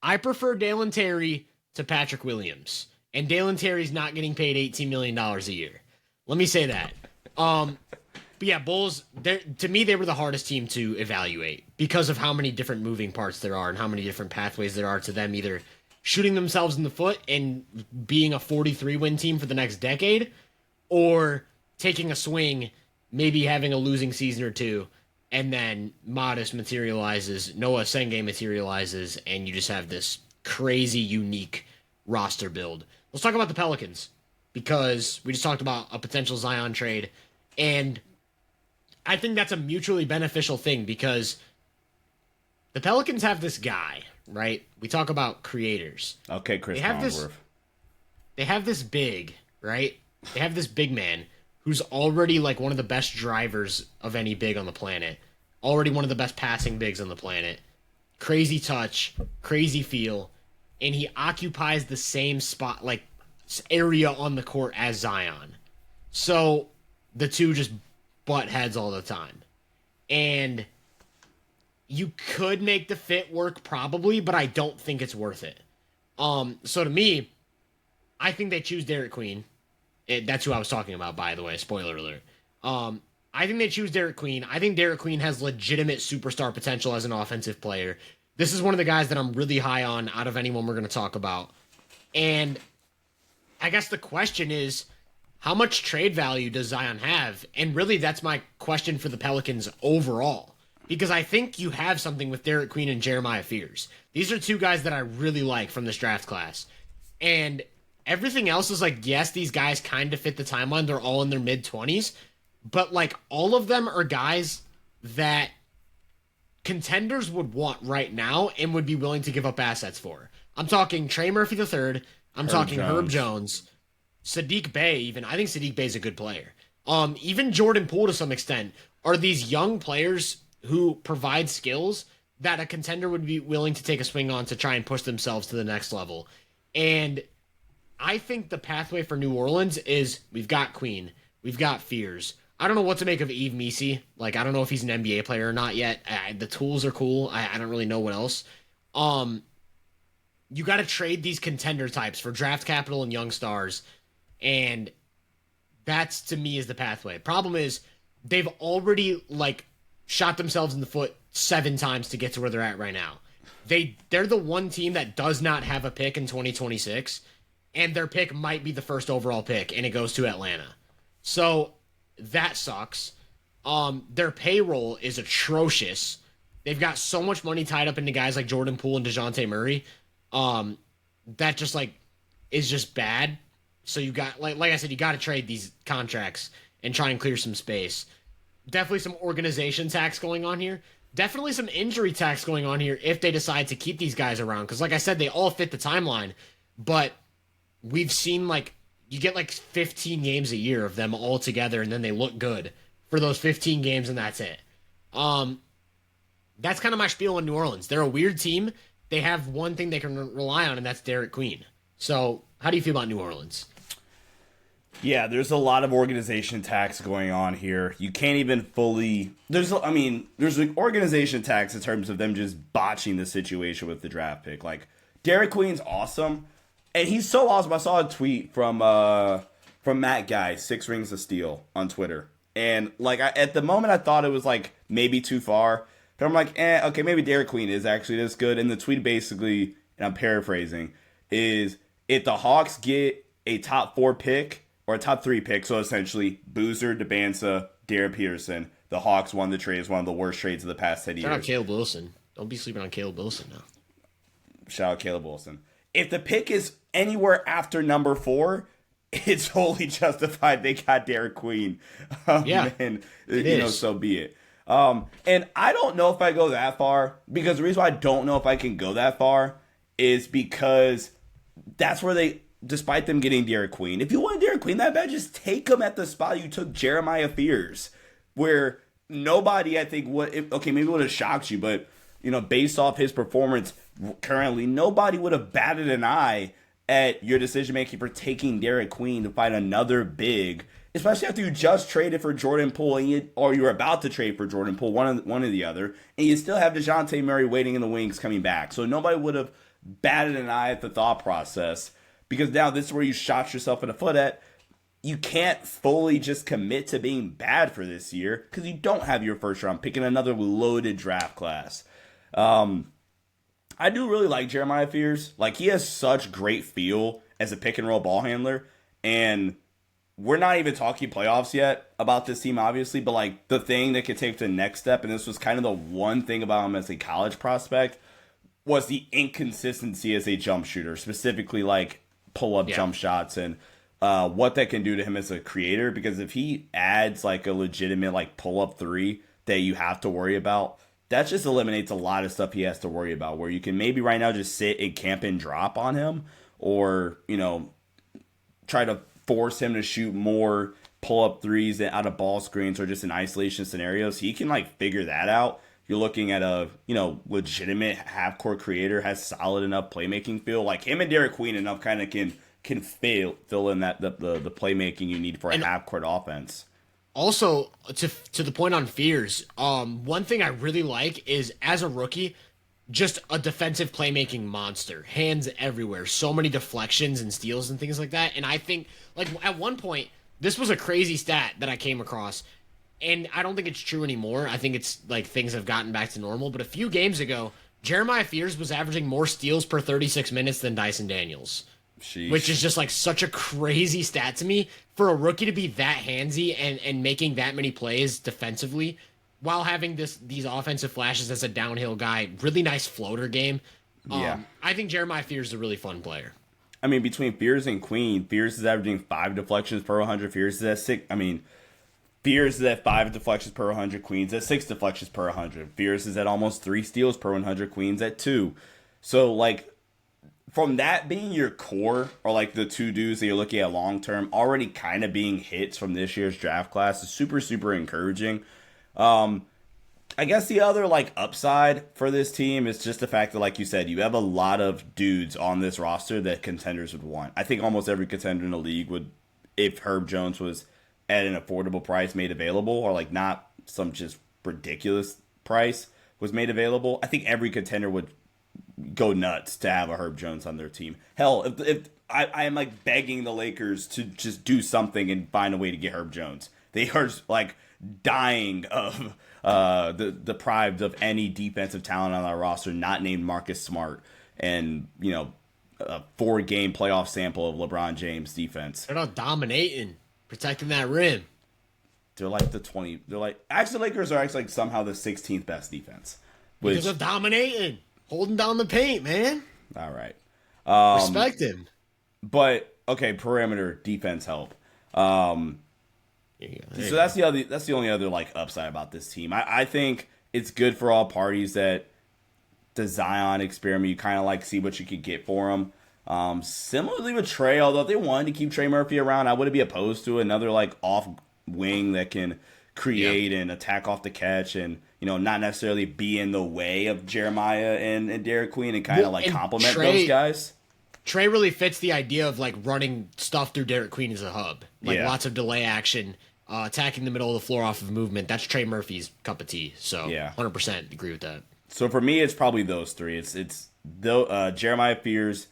I prefer Dalen Terry to Patrick Williams, and Dalen Terry's not getting paid $18 million a year. Let me say that. But yeah, Bulls, to me, they were the hardest team to evaluate because of how many different moving parts there are and how many different pathways there are to them either shooting themselves in the foot and being a 43-win team for the next decade, or taking a swing, maybe having a losing season or 2, and then Modest materializes, Noah Senge materializes, and you just have this crazy, unique roster build. Let's talk about the Pelicans, because we just talked about a potential Zion trade, and I think that's a mutually beneficial thing, because the Pelicans have this guy, right? We talk about creators. Okay, Chris Collinsworth. They have this big, right? They have this big man who's already one of the best drivers of any big on the planet. Already one of the best passing bigs on the planet. Crazy touch, crazy feel, and he occupies the same spot, area on the court as Zion. So the two just butt heads all the time. And you could make the fit work probably, but I don't think it's worth it. So to me, I think they choose Derek Queen. That's who I was talking about, by the way. Spoiler alert. I think they choose Derek Queen. I think Derek Queen has legitimate superstar potential as an offensive player. This is one of the guys that I'm really high on out of anyone we're going to talk about. And I guess the question is, how much trade value does Zion have? And really, that's my question for the Pelicans overall. Because I think you have something with Derek Queen and Jeremiah Fears. These are 2 guys that I really like from this draft class. And everything else is yes, these guys kind of fit the timeline. They're all in their mid-20s. But, all of them are guys that contenders would want right now and would be willing to give up assets for. I'm talking Trey Murphy III, I'm Herb talking Herb Jones. Jones, Sadiq Bey. Even I think Sadiq Bey is a good player. Even Jordan Poole to some extent are these young players who provide skills that a contender would be willing to take a swing on to try and push themselves to the next level. And I think the pathway for New Orleans is we've got Queen, we've got Fears. I don't know what to make of Eve Misi. Like, I don't know if he's an NBA player or not yet. The tools are cool. I don't really know what else. Um, you got to trade these contender types for draft capital and young stars, and that's to me is the pathway. Problem is they've already like shot themselves in the foot 7 times to get to where they're at right now. They're the one team that does not have a pick in 2026, and their pick might be the first overall pick, and it goes to Atlanta. So that sucks. Their payroll is atrocious. They've got so much money tied up into guys like Jordan Poole and DeJounte Murray. That just like is just bad. So you got like I said, you got to trade these contracts and try and clear some space. Definitely some organization tax going on here. Definitely some injury tax going on here if they decide to keep these guys around. Because like I said, they all fit the timeline. But we've seen like you get like 15 games a year of them all together, and then they look good for those 15 games, and that's it. That's kind of my spiel on New Orleans. They're a weird team. They have one thing they can rely on, and that's Derek Queen. So how do you feel about New Orleans? Yeah, there's a lot of organization tax going on here. You can't even fully. There's an organization tax in terms of them just botching the situation with the draft pick. Like Derek Queen's awesome, and he's so awesome. I saw a tweet from Matt Guy, 6 Rings of Steel on Twitter, and like at the moment I thought it was like maybe too far, but I'm like, okay, maybe Derek Queen is actually this good. And the tweet basically, and I'm paraphrasing, is if the Hawks get a top 4 pick. Or a top 3 pick, so essentially Boozer, Debansa, Derek Peterson. The Hawks won the trade. It's one of the worst trades of the past 10 years. Shout out Caleb Wilson. Don't be sleeping on Caleb Wilson now. Shout out Caleb Wilson. If the pick is anywhere after number 4, it's wholly justified they got Derek Queen. Yeah, and so be it. And I don't know if I go that far, because the reason why I don't know if I can go that far is because that's where they... Despite them getting Derek Queen, if you want Derek Queen that bad, just take him at the spot you took Jeremiah Fears, where nobody, I think, maybe would have shocked you, but based off his performance currently, nobody would have batted an eye at your decision making for taking Derek Queen to find another big, especially after you just traded for Jordan Poole or you're about to trade for Jordan Poole, one or the other, and you still have DeJounte Murray waiting in the wings coming back. So nobody would have batted an eye at the thought process. Because now this is where you shot yourself in the foot at. You can't fully just commit to being bad for this year because you don't have your first round pick in another loaded draft class. I do really like Jeremiah Fears. Like, he has such great feel as a pick and roll ball handler. And we're not even talking playoffs yet about this team, obviously. But like the thing that could take the next step, and this was kind of the one thing about him as a college prospect, was the inconsistency as a jump shooter, specifically like pull-up jump shots and what that can do to him as a creator. Because if he adds like a legitimate like pull-up 3 that you have to worry about, that just eliminates a lot of stuff he has to worry about, where you can maybe right now just sit and camp and drop on him, or try to force him to shoot more pull-up 3s out of ball screens or just in isolation scenarios. He can like figure that out. You're looking at a legitimate half-court creator, has solid enough playmaking feel. Like him and Derek Queen enough kind of can fill in that the playmaking you need for a half-court offense. Also, to the point on Fears, one thing I really like is, as a rookie, just a defensive playmaking monster. Hands everywhere. So many deflections and steals and things like that. And I think, like, at one point, this was a crazy stat that I came across. And I don't think it's true anymore. I think it's like things have gotten back to normal. But a few games ago, Jeremiah Fears was averaging more steals per 36 minutes than Dyson Daniels. Sheesh. Which is just like such a crazy stat to me for a rookie to be that handsy and making that many plays defensively while having these offensive flashes as a downhill guy. Really nice floater game. I think Jeremiah Fears is a really fun player. I mean, between Fears and Queen, Fears is averaging 5 deflections per 100. Fears is at 6. Fears is at 5 deflections per 100. Queen's at 6 deflections per 100. Fears is at almost 3 steals per 100. Queen's at 2. So, like, from that being your core, or like the two dudes that you're looking at long term, already kind of being hits from this year's draft class is super, super encouraging. I guess the other like upside for this team is just the fact that, like you said, you have a lot of dudes on this roster that contenders would want. I think almost every contender in the league would, if Herb Jones was at an affordable price made available, or like not some just ridiculous price was made available, I think every contender would go nuts to have a Herb Jones on their team. Hell, if I am like begging the Lakers to just do something and find a way to get Herb Jones. They are like dying of deprived of any defensive talent on our roster, not named Marcus Smart, and a 4-game playoff sample of LeBron James defense. They're not dominating, protecting that rim. They're like the 20. They're like actually the Lakers are actually like somehow the 16th best defense. Because of dominating, holding down the paint, man. All right, respect him. But okay, perimeter defense help. So that's the only other like upside about this team. I think it's good for all parties that the Zion experiment, you kind of like see what you could get for him. Similarly with Trey, although if they wanted to keep Trey Murphy around, I wouldn't be opposed to another like off wing that can create and attack off the catch and not necessarily be in the way of Jeremiah and Derek Queen and kind of like complement those guys. Trey really fits the idea of like running stuff through Derek Queen as a hub, like lots of delay action, attacking the middle of the floor off of movement. That's Trey Murphy's cup of tea. So 100% agree with that. So for me, it's probably those three. It's Jeremiah Fears,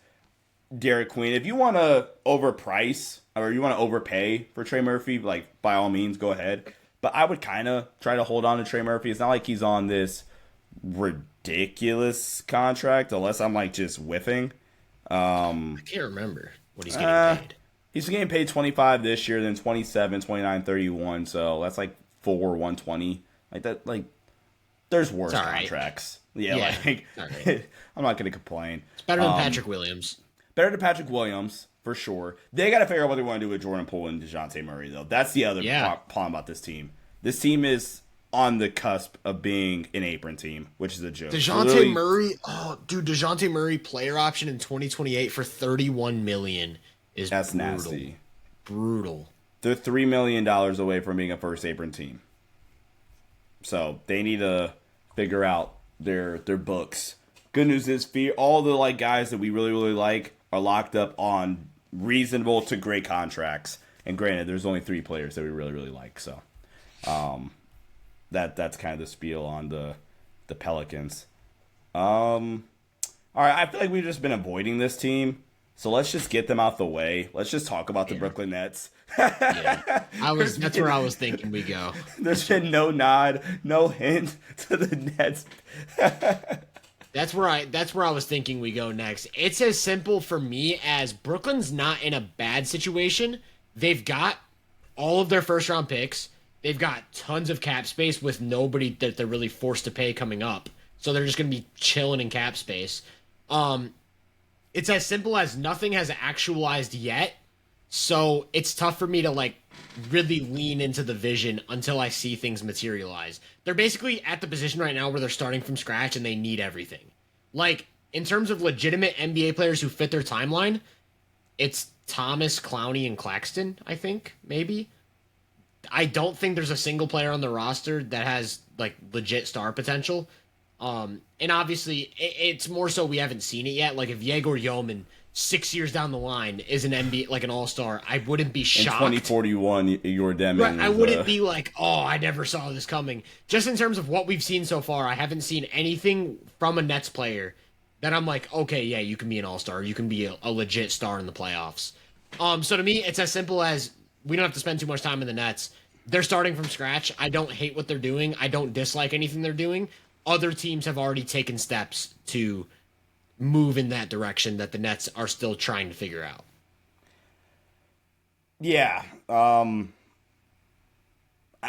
Derek Queen. If you want to overprice or you want to overpay for Trey Murphy, like by all means, go ahead. But I would kind of try to hold on to Trey Murphy. It's not like he's on this ridiculous contract, unless I'm like just whiffing. I can't remember what he's getting paid. He's getting paid 25 this year, then 27, 29, 31. So that's like 120. Like that, like there's worse contracts. Right. Yeah. Like right. I'm not gonna complain. It's better than Patrick Williams. Better than Patrick Williams for sure. They got to figure out what they want to do with Jordan Poole and DeJounte Murray though. That's the other problem about this team. This team is on the cusp of being an apron team, which is a joke. DeJounte Murray, DeJounte Murray player option in 2028 for $31 million is brutal. Nasty. Brutal. They're $3 million away from being a first apron team. So they need to figure out their books. Good news is all the like guys that we really, really like are locked up on reasonable to great contracts. And granted, there's only 3 players that we really, really like. So that's kind of the spiel on the Pelicans. All right, I feel like we've just been avoiding this team. So let's just get them out the way. Let's just talk about the Brooklyn Nets. That's where I was thinking we go. There's been no nod, no hint to the Nets. That's where I was thinking we go next. It's as simple for me as Brooklyn's not in a bad situation. They've got all of their first round picks. They've got tons of cap space with nobody that they're really forced to pay coming up. So they're just going to be chilling in cap space. It's as simple as nothing has actualized yet. So it's tough for me to like really lean into the vision until I see things materialize. They're basically at the position right now where they're starting from scratch and they need everything. Like in terms of legitimate NBA players who fit their timeline, it's Thomas, Clowney, and Claxton, I think, maybe. I don't think there's a single player on the roster that has like legit star potential. And obviously it's more so we haven't seen it yet. Like if Yegor Yeoman 6 years down the line is an NBA, like an all-star, I wouldn't be shocked. In 2041, you're Deming. Right, I wouldn't be like, oh, I never saw this coming. Just in terms of what we've seen so far, I haven't seen anything from a Nets player that I'm like, okay, yeah, you can be an all-star. You can be a legit star in the playoffs. So to me, it's as simple as we don't have to spend too much time in the Nets. They're starting from scratch. I don't hate what they're doing. I don't dislike anything they're doing. Other teams have already taken steps to move in that direction that the Nets are still trying to figure out. Yeah.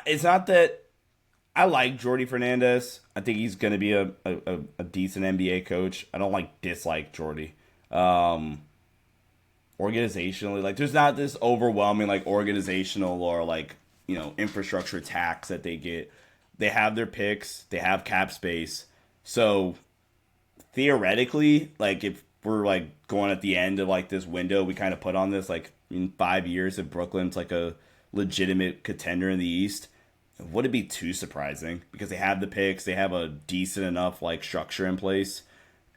It's not that I like Jordy Fernandez. I think he's going to be a decent NBA coach. I don't dislike Jordy. Organizationally, like there's not this overwhelming like organizational or like, infrastructure tax that they get. They have their picks. They have cap space. So theoretically, like if we're like going at the end of like this window we kind of put on this, like in 5 years if Brooklyn's like a legitimate contender in the East, would it be too surprising? Because they have the picks, they have a decent enough like structure in place,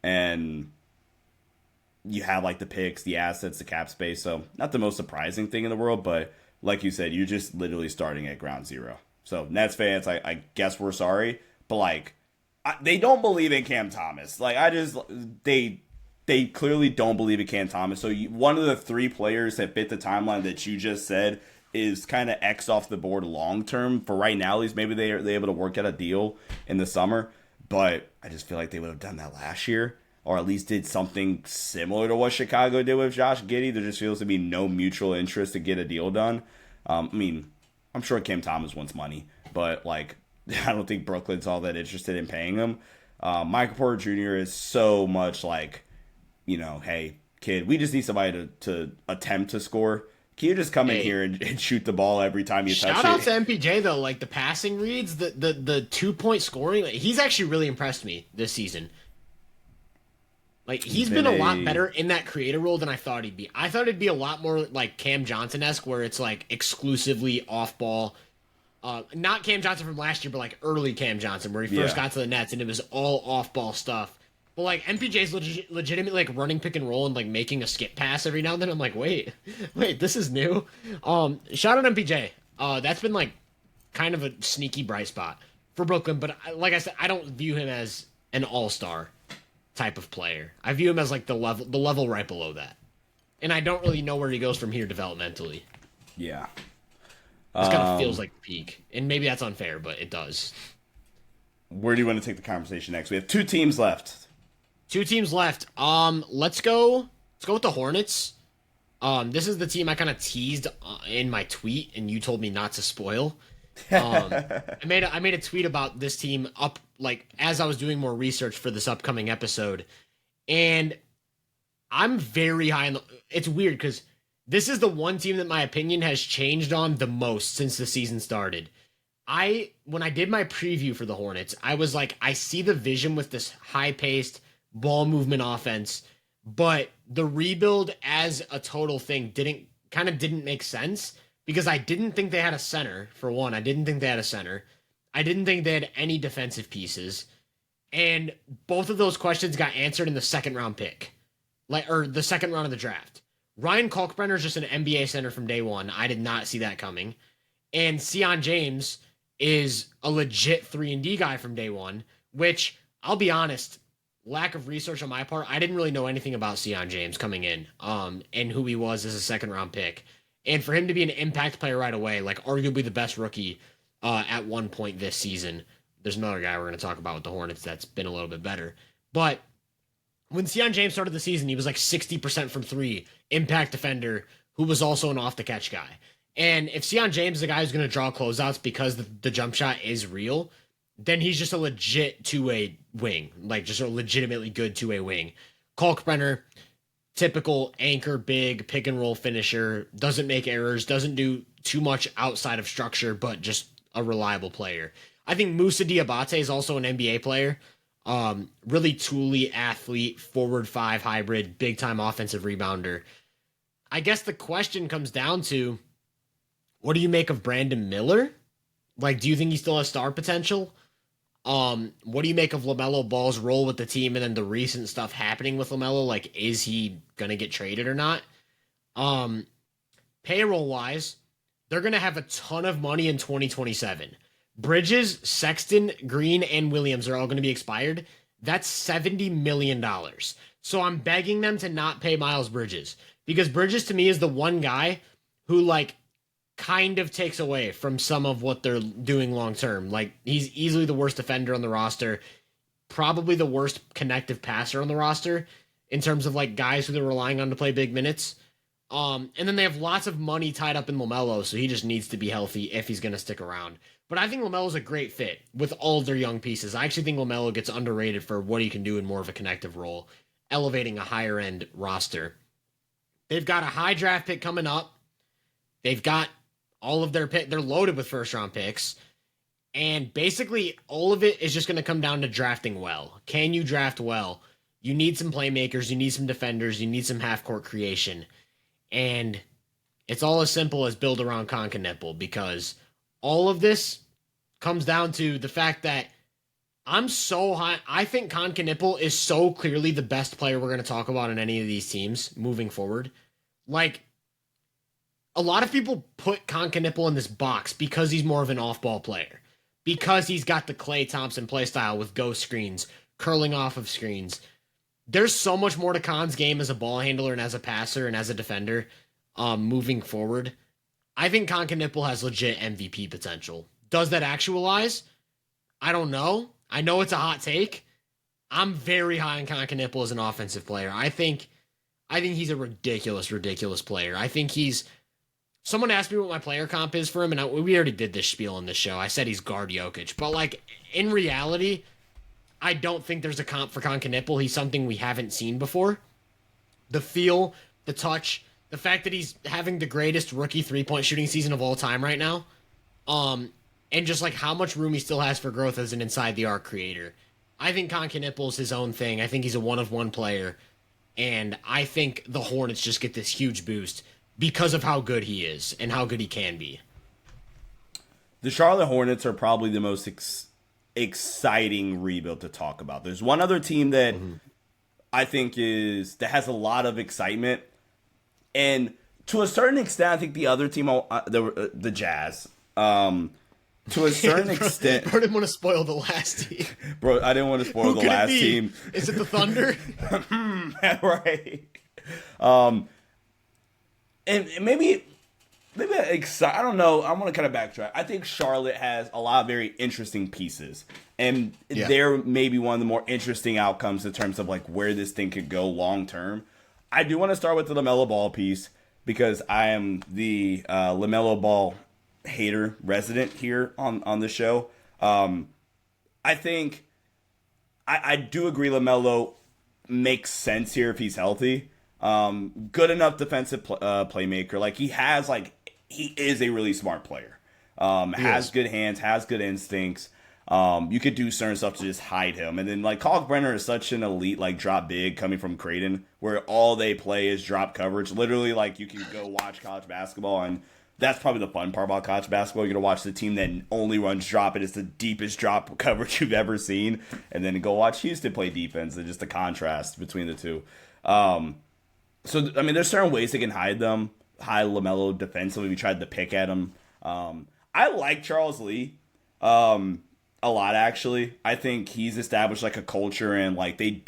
and you have like the picks, the assets, the cap space. So not the most surprising thing in the world, but like you said, you're just literally starting at ground zero. So Nets fans, I guess we're sorry, but like they don't believe in Cam Thomas. Like they clearly don't believe in Cam Thomas. So one of the three players that fit the timeline that you just said is kind of X off the board long term for right now. At least maybe they're able to work out a deal in the summer, but I just feel like they would have done that last year, or at least did something similar to what Chicago did with Josh Giddey. There just feels to be no mutual interest to get a deal done. I mean, I'm sure Cam Thomas wants money, but like I don't think Brooklyn's all that interested in paying him. Michael Porter Jr. is so much like, hey kid, we just need somebody to attempt to score. Can you just come in here and shoot the ball every time you touch it? Shout out to MPJ though, like the passing reads, the 2-point scoring. Like, he's actually really impressed me this season. Like he's been a lot better in that creator role than I thought he'd be. I thought it'd be a lot more like Cam Johnson-esque, where it's like exclusively off ball. Not Cam Johnson from last year, but like early Cam Johnson, where he first got to the Nets and it was all off ball stuff. But like MPJ's legitimately like running pick and roll and like making a skip pass every now and then. I'm like, wait, this is new. Shout out MPJ. That's been like kind of a sneaky bright spot for Brooklyn. But like I said, I don't view him as an all-star type of player. I view him as like the level right below that. And I don't really know where he goes from here developmentally. Yeah. This kind of feels like the peak. And maybe that's unfair, but it does. Where do you want to take the conversation next? We have two teams left. Let's go with the Hornets. This is the team I kind of teased in my tweet, and you told me not to spoil. I made a tweet about this team up like as I was doing more research for this upcoming episode, and I'm very high on it's weird because this is the one team that my opinion has changed on the most since the season started. When I did my preview for the Hornets, I was like, I see the vision with this high-paced ball movement offense, but the rebuild as a total thing didn't make sense because I didn't think they had a center. For one, I didn't think they had a center. I didn't think they had any defensive pieces. And both of those questions got answered in the second round pick. Or the second round of the draft. Ryan Kalkbrenner is just an NBA center from day one. I did not see that coming. And Sion James is a legit 3-and-D guy from day one, which, I'll be honest, lack of research on my part, I didn't really know anything about Sion James coming in, and who he was as a second-round pick. And for him to be an impact player right away, like arguably the best rookie at one point this season. There's another guy we're going to talk about with the Hornets that's been a little bit better. But when Sion James started the season, he was like 60% from three, impact defender, who was also an off-the-catch guy. And if Sion James is a guy who's going to draw closeouts because the jump shot is real, then he's just a legit two-way wing, like just a legitimately good two-way wing. Kalkbrenner, typical anchor, big, pick-and-roll finisher, doesn't make errors, doesn't do too much outside of structure, but just a reliable player. I think Moussa Diabate is also an NBA player. Really tooly athlete, forward five hybrid, big-time offensive rebounder. I guess the question comes down to, what do you make of Brandon Miller? Like, do you think he still has star potential? What do you make of LaMelo Ball's role with the team and then the recent stuff happening with LaMelo? Like, is he going to get traded or not? Payroll-wise, they're going to have a ton of money in 2027. Bridges, Sexton, Green, and Williams are all going to be expired. That's $70 million. So I'm begging them to not pay Miles Bridges. Because Bridges, to me, is the one guy who, like, kind of takes away from some of what they're doing long term. Like, he's easily the worst defender on the roster, probably the worst connective passer on the roster in terms of like guys who they're relying on to play big minutes. And then they have lots of money tied up in LaMelo, so he just needs to be healthy if he's going to stick around. But I think LaMelo's a great fit with all of their young pieces. I actually think LaMelo gets underrated for what he can do in more of a connective role, elevating a higher end roster. They've got a high draft pick coming up. They've got all of their pick. They're loaded with first round picks. And basically all of it is just going to come down to drafting well. Can you draft well? You need some playmakers, you need some defenders, you need some half-court creation. And it's all as simple as build around Concanipple, because all of this comes down to the fact that I'm so high. I think Concanipple is so clearly the best player we're going to talk about in any of these teams moving forward. Like, a lot of people put Concanipple in this box because he's more of an off-ball player, because he's got the Klay Thompson play style with ghost screens, curling off of screens. There's so much more to Con's game as a ball handler and as a passer and as a defender moving forward. I think Concanipple has legit MVP potential. Does that actualize? I don't know. I know it's a hot take. I'm very high on Concanipple as an offensive player. I think he's a ridiculous player. I think he's... Someone asked me what my player comp is for him, and we already did this spiel on this show. I said he's guard Jokic. But, like, in reality, I don't think there's a comp for Concanipple. He's something we haven't seen before. The feel, the touch, the fact that he's having the greatest rookie three-point shooting season of all time right now, and just, like, how much room he still has for growth as an inside-the-arc creator. I think Concanipple's his own thing. I think he's a one-of-one player, and I think the Hornets just get this huge boost because of how good he is and how good he can be. The Charlotte Hornets are probably the most exciting rebuild to talk about. There's one other team that I think that has a lot of excitement, and to a certain extent, I think the other team, the Jazz, to a certain extent. Bro didn't want to spoil the last team. Bro, I didn't want to spoil the last team. Is it the Thunder? Right. And maybe I don't know. I want to kind of backtrack. I think Charlotte has a lot of very interesting pieces, and they're maybe one of the more interesting outcomes in terms of like where this thing could go long term. I do want to start with the LaMelo Ball piece because I am the LaMelo Ball hater resident here on the show. I think I do agree LaMelo makes sense here if he's healthy. Good enough defensive playmaker. Like he is a really smart player. Has good hands, has good instincts. You could do certain stuff to just hide him. And then like Kalkbrenner is such an elite like drop big coming from Creighton where all they play is drop coverage. Literally like you can go watch college basketball, and that's probably the fun part about college basketball. You're going to watch the team that only runs drop. It is the deepest drop coverage you've ever seen. And then go watch Houston play defense and just the contrast between the two. So, I mean, there's certain ways they can hide LaMelo defensively. We tried to pick at him. I like Charles Lee a lot, actually. I think he's established, like, a culture, and, like, they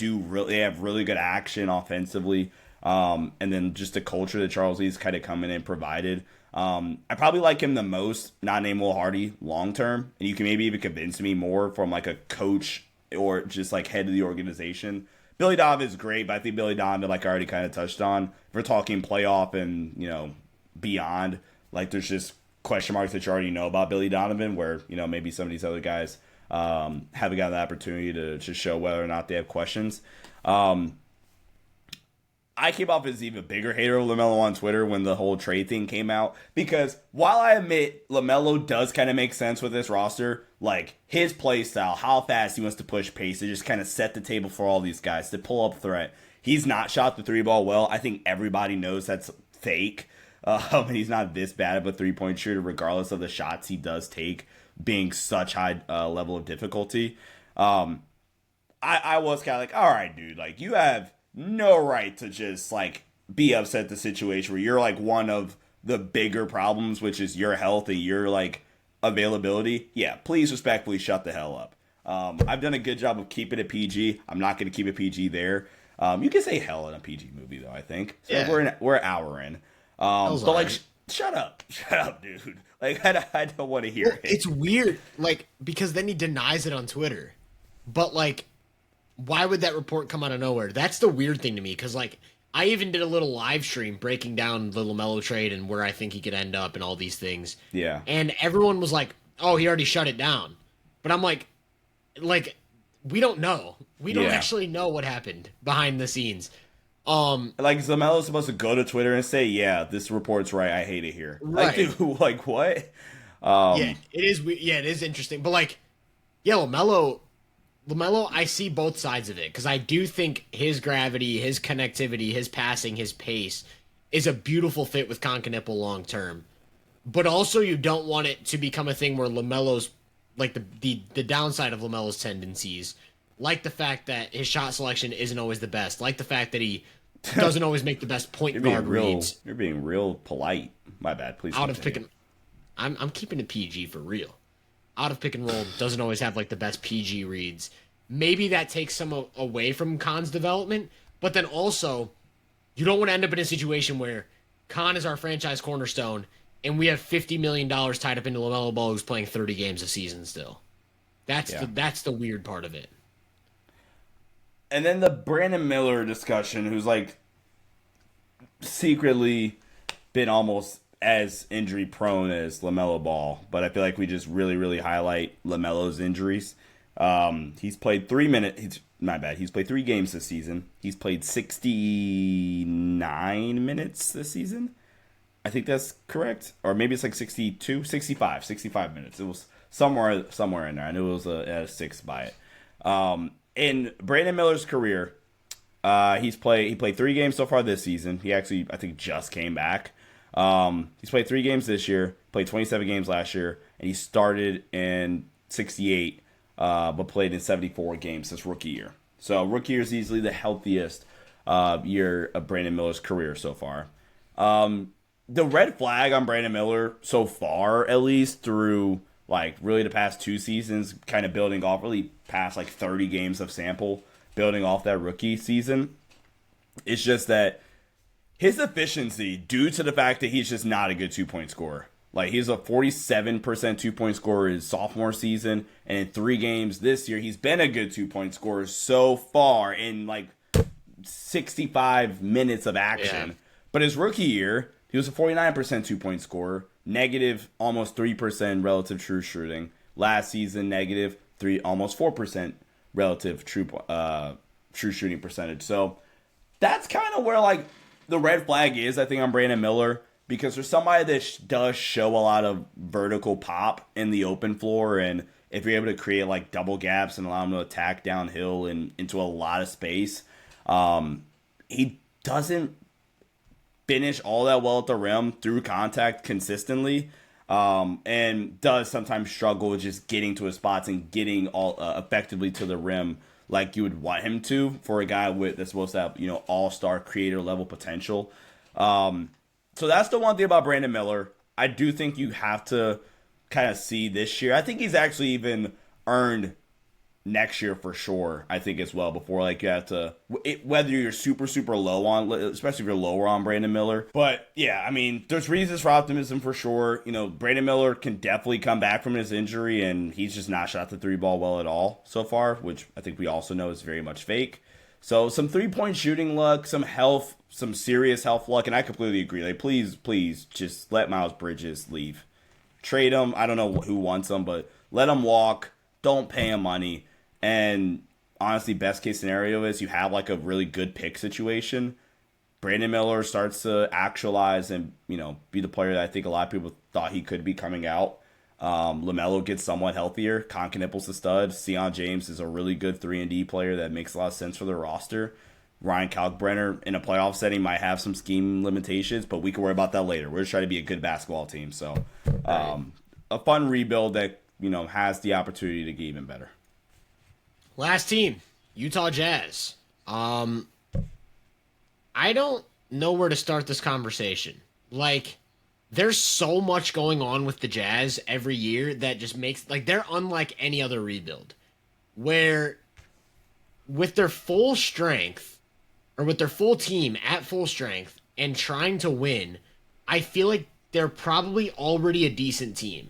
have really good action offensively. And then just the culture that Charles Lee's kind of come in and provided. I probably like him the most, not named Will Hardy, long-term. And you can maybe even convince me more from, like, a coach or just, like, head of the organization. Billy Donovan is great, but I think Billy Donovan, like I already kind of touched on, if we're talking playoff and, beyond, like there's just question marks that you already know about Billy Donovan where, maybe some of these other guys haven't gotten the opportunity to show whether or not they have questions. I came off as even bigger hater of LaMelo on Twitter when the whole trade thing came out. Because while I admit LaMelo does kind of make sense with this roster, like his play style, how fast he wants to push pace, to just kind of set the table for all these guys, to pull up threat. He's not shot the three ball well. I think everybody knows that's fake. And he's not this bad of a three-point shooter, regardless of the shots he does take being such high level of difficulty. I was kind of like, all right, dude, like you have no right to just like be upset at the situation where you're like one of the bigger problems, which is your health and your like availability. Yeah, please respectfully shut the hell up. I've done a good job of keeping it PG. I'm not going to keep it PG there. You can say hell in a PG movie though, I think. So yeah. We're an hour in. But like, shut up, dude. Like I don't want to hear it. It's weird, like because then he denies it on Twitter. But like, why would that report come out of nowhere? That's the weird thing to me, because like I even did a little live stream breaking down the LaMelo trade and where I think he could end up and all these things. Yeah. And everyone was like, "Oh, he already shut it down." But I'm like, we don't know. We don't actually know what happened behind the scenes. Like LaMelo's supposed to go to Twitter and say, "Yeah, this report's right. I hate it here." Right. Like, dude, like what? Yeah, it is. Yeah, it is interesting. But like, yeah, LaMelo. LaMelo, I see both sides of it because I do think his gravity, his connectivity, his passing, his pace is a beautiful fit with Concanipple long term. But also, you don't want it to become a thing where LaMelo's like the downside of LaMelo's tendencies, like the fact that his shot selection isn't always the best, like the fact that he doesn't always make the best point guard reads. You're being real polite. My bad. Please. Out of pick and I'm keeping it PG for real. Out of pick and roll doesn't always have like the best PG reads. Maybe that takes some away from Khan's development, but then also you don't want to end up in a situation where Khan is our franchise cornerstone and we have $50 million tied up into LaMelo Ball who's playing 30 games a season still. That's the weird part of it. And then the Brandon Miller discussion, who's like secretly been almost as injury prone as LaMelo Ball, but I feel like we just really, really highlight LaMelo's injuries. He's played 3 minutes. He's played 3 games this season. He's played 69 minutes this season. I think that's correct. Or maybe it's like 65 minutes. It was somewhere in there. I knew it was a 6 by it. In Brandon Miller's career, he played 3 games so far this season. He actually, I think, just came back. He's played 3 games this year, played 27 games last year, and he started in 68, but played in 74 games this rookie year. So rookie year is easily the healthiest year of Brandon Miller's career so far. The red flag on Brandon Miller so far, at least through like really the past 2 seasons, kind of building off really past like 30 games of sample, building off that rookie season, it's just that his efficiency, due to the fact that he's just not a good 2-point scorer. Like, he's a 47% 2-point scorer his sophomore season, and in 3 games this year, he's been a good 2-point scorer so far in, like, 65 minutes of action. Yeah. But his rookie year, he was a 49% 2-point scorer, negative almost 3% relative true shooting. Last season, negative almost 4% relative true shooting percentage. So, that's kind of where, like, the red flag is, I think, on Brandon Miller, because there's somebody that does show a lot of vertical pop in the open floor, and if you're able to create like double gaps and allow him to attack downhill and into a lot of space, he doesn't finish all that well at the rim through contact consistently, and does sometimes struggle just getting to his spots and getting all effectively to the rim like you would want him to for a guy that's supposed to have, all-star creator level potential. So that's the one thing about Brandon Miller. I do think you have to kind of see this year. I think he's actually even earned next year for sure, I think, as well, before like you have to, whether you're super, super low on, especially if you're lower on Brandon Miller. But yeah, I mean, there's reasons for optimism for sure. Brandon Miller can definitely come back from his injury, and he's just not shot the 3 ball well at all so far, which I think we also know is very much fake. So some 3-point shooting luck, some health, some serious health luck, and I completely agree. Like, please just let Miles Bridges leave. Trade him. I don't know who wants him, but let him walk. Don't pay him money. And honestly, best case scenario is you have like a really good pick situation. Brandon Miller starts to actualize and, be the player that I think a lot of people thought he could be coming out. LaMelo gets somewhat healthier. Concaniple's the stud. Sion James is a really good 3-and-D player that makes a lot of sense for the roster. Ryan Kalkbrenner in a playoff setting might have some scheme limitations, but we can worry about that later. We're just trying to be a good basketball team. So a fun rebuild that, has the opportunity to get even better. Last team, Utah Jazz. I don't know where to start this conversation. Like, there's so much going on with the Jazz every year that just makes, like, they're unlike any other rebuild. Where, with their full strength, or with their full team at full strength, and trying to win, I feel like they're probably already a decent team.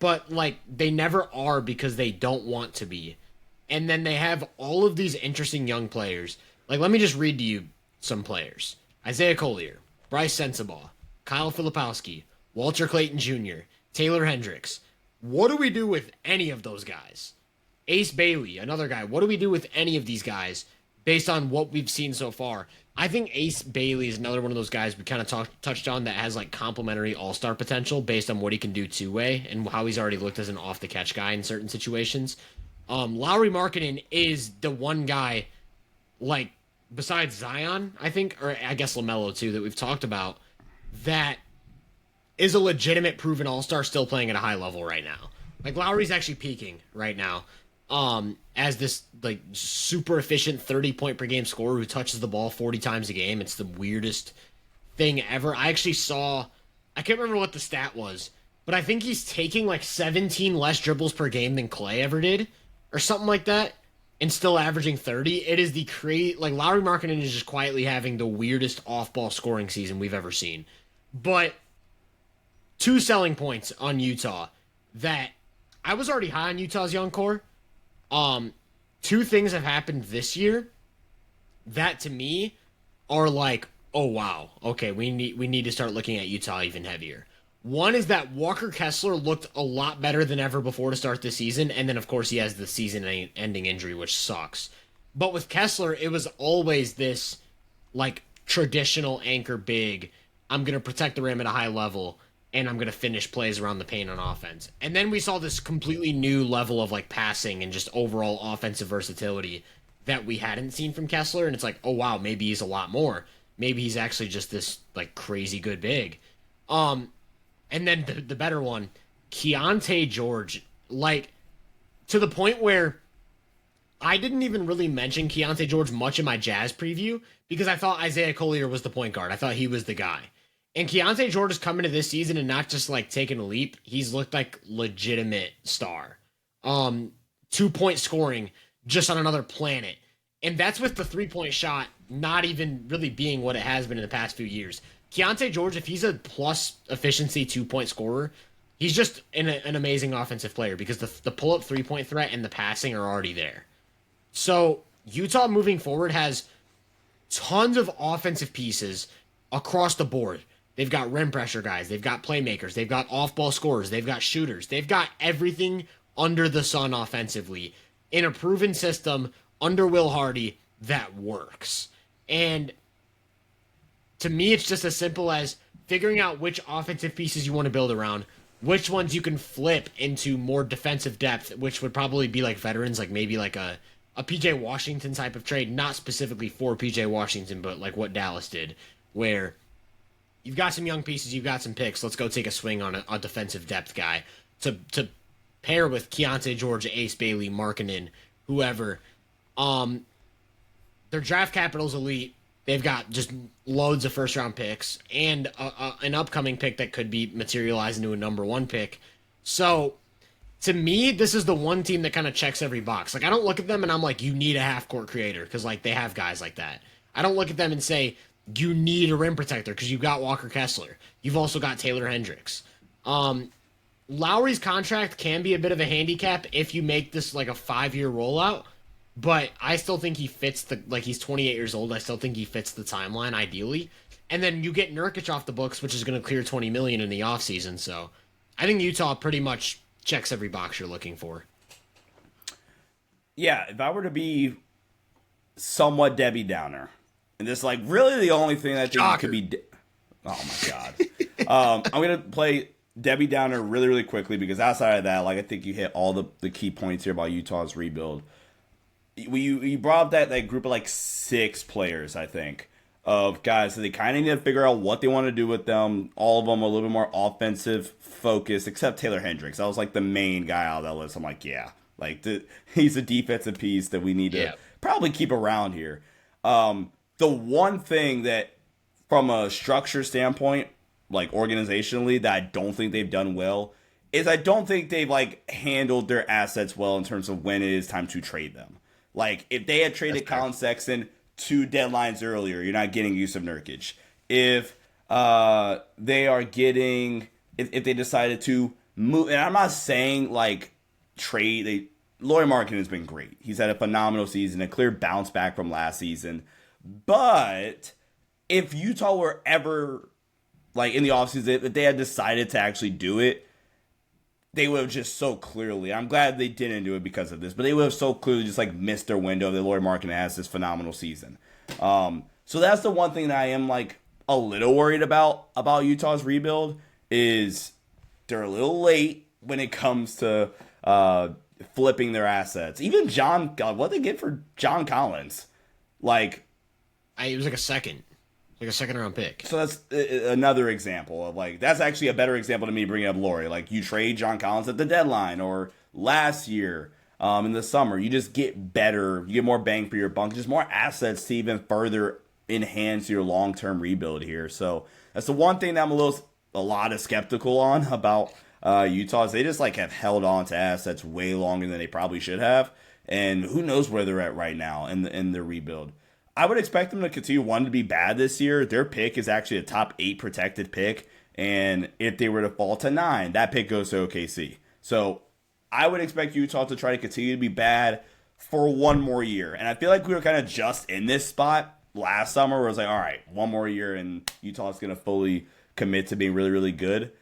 But, like, they never are because they don't want to be. And then they have all of these interesting young players. Like, let me just read to you some players. Isaiah Collier, Bryce Sensabaugh, Kyle Filipowski, Walter Clayton Jr., Taylor Hendricks. What do we do with any of those guys? Ace Bailey, another guy. What do we do with any of these guys based on what we've seen so far? I think Ace Bailey is another one of those guys we kind of touched on that has like complementary all-star potential based on what he can do two-way and how he's already looked as an off-the-catch guy in certain situations. Lauri Markkanen is the one guy, like, besides Zion, I think, or I guess LaMelo too, that we've talked about, that is a legitimate proven all-star still playing at a high level right now. Like Lowry's actually peaking right now. As this like super efficient 30 point per game scorer who touches the ball 40 times a game. It's the weirdest thing ever. I actually saw I can't remember what the stat was, but I think he's taking like 17 less dribbles per game than Clay ever did, or something like that, and still averaging 30. It is the like Lowry Markkanen is just quietly having the weirdest off-ball scoring season we've ever seen. But two selling points on Utah that I was already high on Utah's young core. Two things have happened this year that to me are like, oh wow, okay, we need to start looking at Utah even heavier. One is that Walker Kessler looked a lot better than ever before to start the season, and then of course he has the season-ending injury, which sucks. But with Kessler, it was always this like traditional anchor big. I'm gonna protect the rim at a high level, and I'm gonna finish plays around the paint on offense. And then we saw this completely new level of like passing and just overall offensive versatility that we hadn't seen from Kessler, and it's like, oh wow, maybe he's a lot more. Maybe he's actually just this like crazy good big. And then the better one, Keontae George, like to the point where I didn't even really mention Keontae George much in my Jazz preview because I thought Isaiah Collier was the point guard. I thought he was the guy. And Keontae George is coming to this season and not just like taking a leap. He's looked like legitimate star. 2-point scoring just on another planet. And that's with the 3-point shot not even really being what it has been in the past few years. Keontae George, if he's a plus efficiency 2-point scorer, he's just an amazing offensive player because the pull-up 3-point threat and the passing are already there. So Utah moving forward has tons of offensive pieces across the board. They've got rim pressure guys. They've got playmakers. They've got off-ball scorers. They've got shooters. They've got everything under the sun offensively in a proven system under Will Hardy that works. And to me, it's just as simple as figuring out which offensive pieces you want to build around, which ones you can flip into more defensive depth, which would probably be like veterans, like maybe like a PJ Washington type of trade, not specifically for PJ Washington, but like what Dallas did, where you've got some young pieces, you've got some picks, let's go take a swing on a defensive depth guy to pair with Keontae George, Ace Bailey, Markkanen, whoever. Their draft capital's elite. They've got just loads of first-round picks and an upcoming pick that could be materialized into a number one pick. So, to me, this is the one team that kind of checks every box. Like, I don't look at them and I'm like, you need a half-court creator because, like, they have guys like that. I don't look at them and say, you need a rim protector because you've got Walker Kessler. You've also got Taylor Hendricks. Lowry's contract can be a bit of a handicap if you make this, like, a 5-year rollout. But I still think he fits he's 28 years old. I still think he fits the timeline ideally. And then you get Nurkic off the books, which is going to clear $20 million in the offseason. So I think Utah pretty much checks every box you're looking for. Yeah, if I were to be somewhat Debbie Downer, and this is like really the only thing I think could be. Oh my god. I'm gonna play Debbie Downer really, really quickly because outside of that, like I think you hit all the key points here about Utah's rebuild. You brought up that group of like 6 players, I think, of guys that they kind of need to figure out what they want to do with them. All of them are a little bit more offensive focused, except Taylor Hendricks. That was like the main guy out of that list. I'm like, yeah, like he's a defensive piece that we need to probably keep around here. The one thing that, from a structure standpoint, like organizationally, that I don't think they've done well is I don't think they've like handled their assets well in terms of when it is time to trade them. Like, if they had traded Colin Sexton 2 deadlines earlier, you're not getting Yusuf Nurkic. If they are getting, if they decided to move, and I'm not saying, like, trade, Lauri Markkanen has been great. He's had a phenomenal season, a clear bounce back from last season. But if Utah were ever, like, in the offseason, if they had decided to actually do it, they would have just so clearly, I'm glad they didn't do it because of this, but they would have so clearly just like missed their window that Lauri Markkanen has this phenomenal season. So that's the one thing that I am like a little worried about Utah's rebuild is they're a little late when it comes to flipping their assets. Even God, what they get for John Collins? Like, It was like a second round pick. so that's another example of like that's actually a better example to me bringing up Laurie. Like you trade John Collins at the deadline or last year in the summer, you just get better, you get more bang for your buck, just more assets to even further enhance your long term rebuild here. So that's the one thing that I'm a lot of skeptical on about Utah is they just like have held on to assets way longer than they probably should have, and who knows where they're at right now in their rebuild. I would expect them to continue to be bad this year. Their pick is actually a top 8 protected pick, and if they were to fall to 9, that pick goes to OKC. So I would expect Utah to try to continue to be bad for one more year, and I feel like we were kind of just in this spot last summer where it was like, all right, one more year, and Utah's going to fully commit to being really, really good.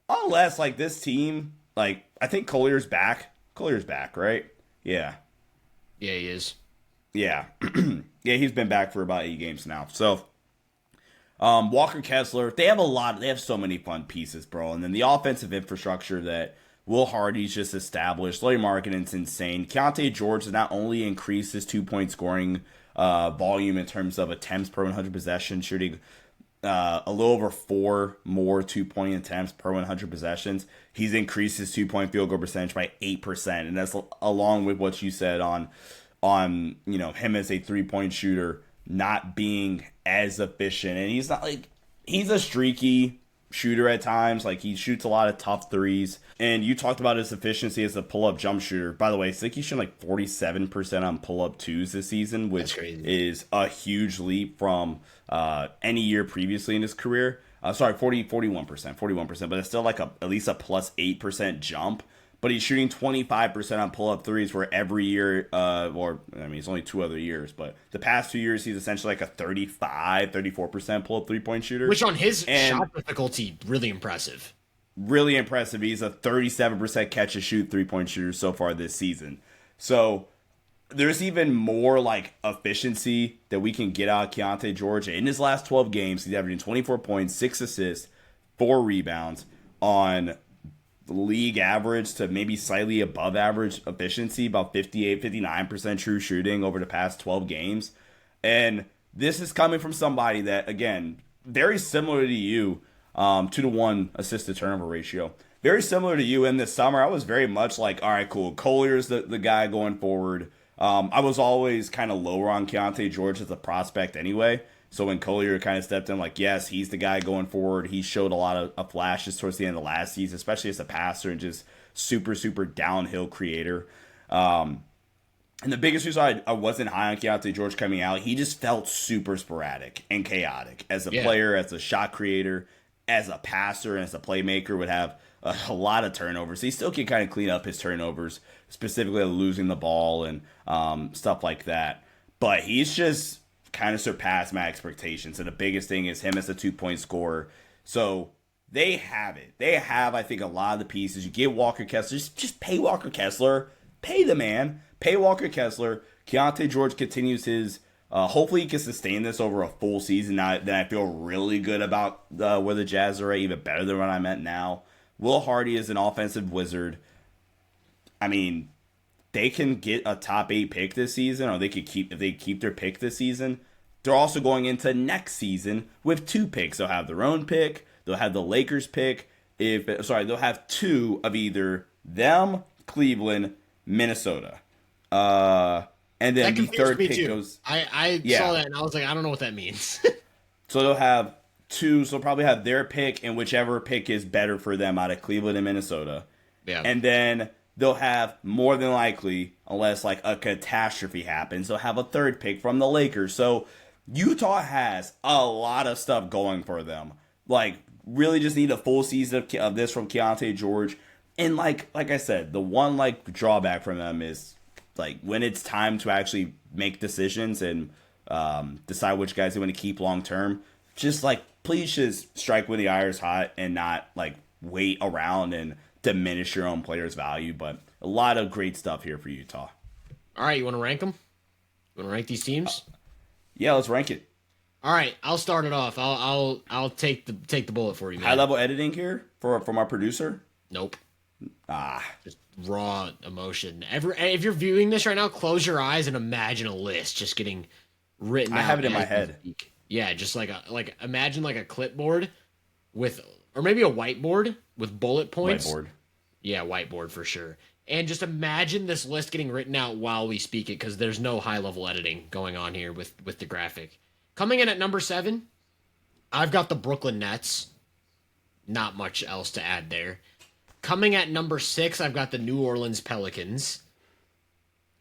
Unless, like, this team, like, I think Collier's back. Collier's back, right? Yeah. Yeah, he is. Yeah. Yeah, he's been back for about 8 games now. So, Walker Kessler, they have so many fun pieces, bro. And then the offensive infrastructure that Will Hardy's just established. Larry Markkanen's insane. Keontae George has not only increased his 2-point scoring volume in terms of attempts per 100 possessions, shooting a little over 4 more 2-point attempts per 100 possessions. He's increased his 2-point field goal percentage by 8%, and that's along with what you said on him as a 3-point shooter not being as efficient. And he's not like he's a streaky shooter at times. Like he shoots a lot of tough threes. And you talked about his efficiency as a pull-up jump shooter. By the way, I think he's shooting like 47% on pull-up twos this season, which is a huge leap from any year previously in his career. 41%, but it's still like at least a plus 8% jump. But he's shooting 25% on pull-up threes where every year, it's only 2 other years, but the past 2 years, he's essentially like a 34% pull-up 3-point shooter. Which on his shot difficulty, really impressive. Really impressive. He's a 37% catch-and-shoot 3-point shooter so far this season. So there's even more like efficiency that we can get out of Keontae George. In his last 12 games, he's averaging 24 points, 6 assists, 4 rebounds on league average to maybe slightly above average efficiency, about 59% true shooting over the past 12 games. And this is coming from somebody that, again, very similar to you, 2-to-1 assist to turnover ratio. Very similar to you in this summer. I was very much like, all right, cool. Collier's the guy going forward. I was always kind of lower on Keontae George as a prospect anyway. So when Collier kind of stepped in, like, yes, he's the guy going forward. He showed a lot of flashes towards the end of last season, especially as a passer and just super, super downhill creator. And the biggest reason I wasn't high on Keontae George coming out, he just felt super sporadic and chaotic. As a player, as a shot creator, as a passer, and as a playmaker, would have a lot of turnovers. He still can kind of clean up his turnovers, specifically losing the ball and stuff like that. But he's just kind of surpassed my expectations. And the biggest thing is him as a 2-point scorer. So they have it. They have, I think, a lot of the pieces. You get Walker Kessler. Just pay Walker Kessler. Pay the man. Pay Walker Kessler. Keontae George continues his... hopefully he can sustain this over a full season. Then I feel really good about where the Jazz are at, even better than what I'm at now. Will Hardy is an offensive wizard. I mean, they can get a top 8 pick this season, or they could keep if they keep their pick this season. They're also going into next season with 2 picks. They'll have their own pick. They'll have the Lakers pick. They'll have 2 of either them, Cleveland, Minnesota. And then the third pick goes. I saw that and I was like, I don't know what that means. So they'll have 2. So they'll probably have their pick and whichever pick is better for them out of Cleveland and Minnesota. Yeah. And then they'll have more than likely, unless like a catastrophe happens, they'll have a 3rd pick from the Lakers. So Utah has a lot of stuff going for them. Like, really just need a full season of this from Keontae George. And like I said, the one like drawback from them is like when it's time to actually make decisions and decide which guys they want to keep long term. Just like please just strike when the iron's hot and not like wait around and diminish your own player's value. But a lot of great stuff here for Utah. All right, you want to rank them? You want to rank these teams? Yeah, let's rank it. All right, I'll start it off. I'll take the bullet for you, man. High level editing here from our producer. Nope. Ah, Just raw emotion. If you're viewing this right now, close your eyes and imagine a list just getting written I have out it in my as we head. speak. Yeah, just imagine like a clipboard with, or maybe a whiteboard with bullet points. Whiteboard. Yeah, whiteboard for sure. And just imagine this list getting written out while we speak it, because there's no high level editing going on here with the graphic. Coming in at number 7, I've got the Brooklyn Nets. Not much else to add there. Coming at number 6, I've got the New Orleans Pelicans.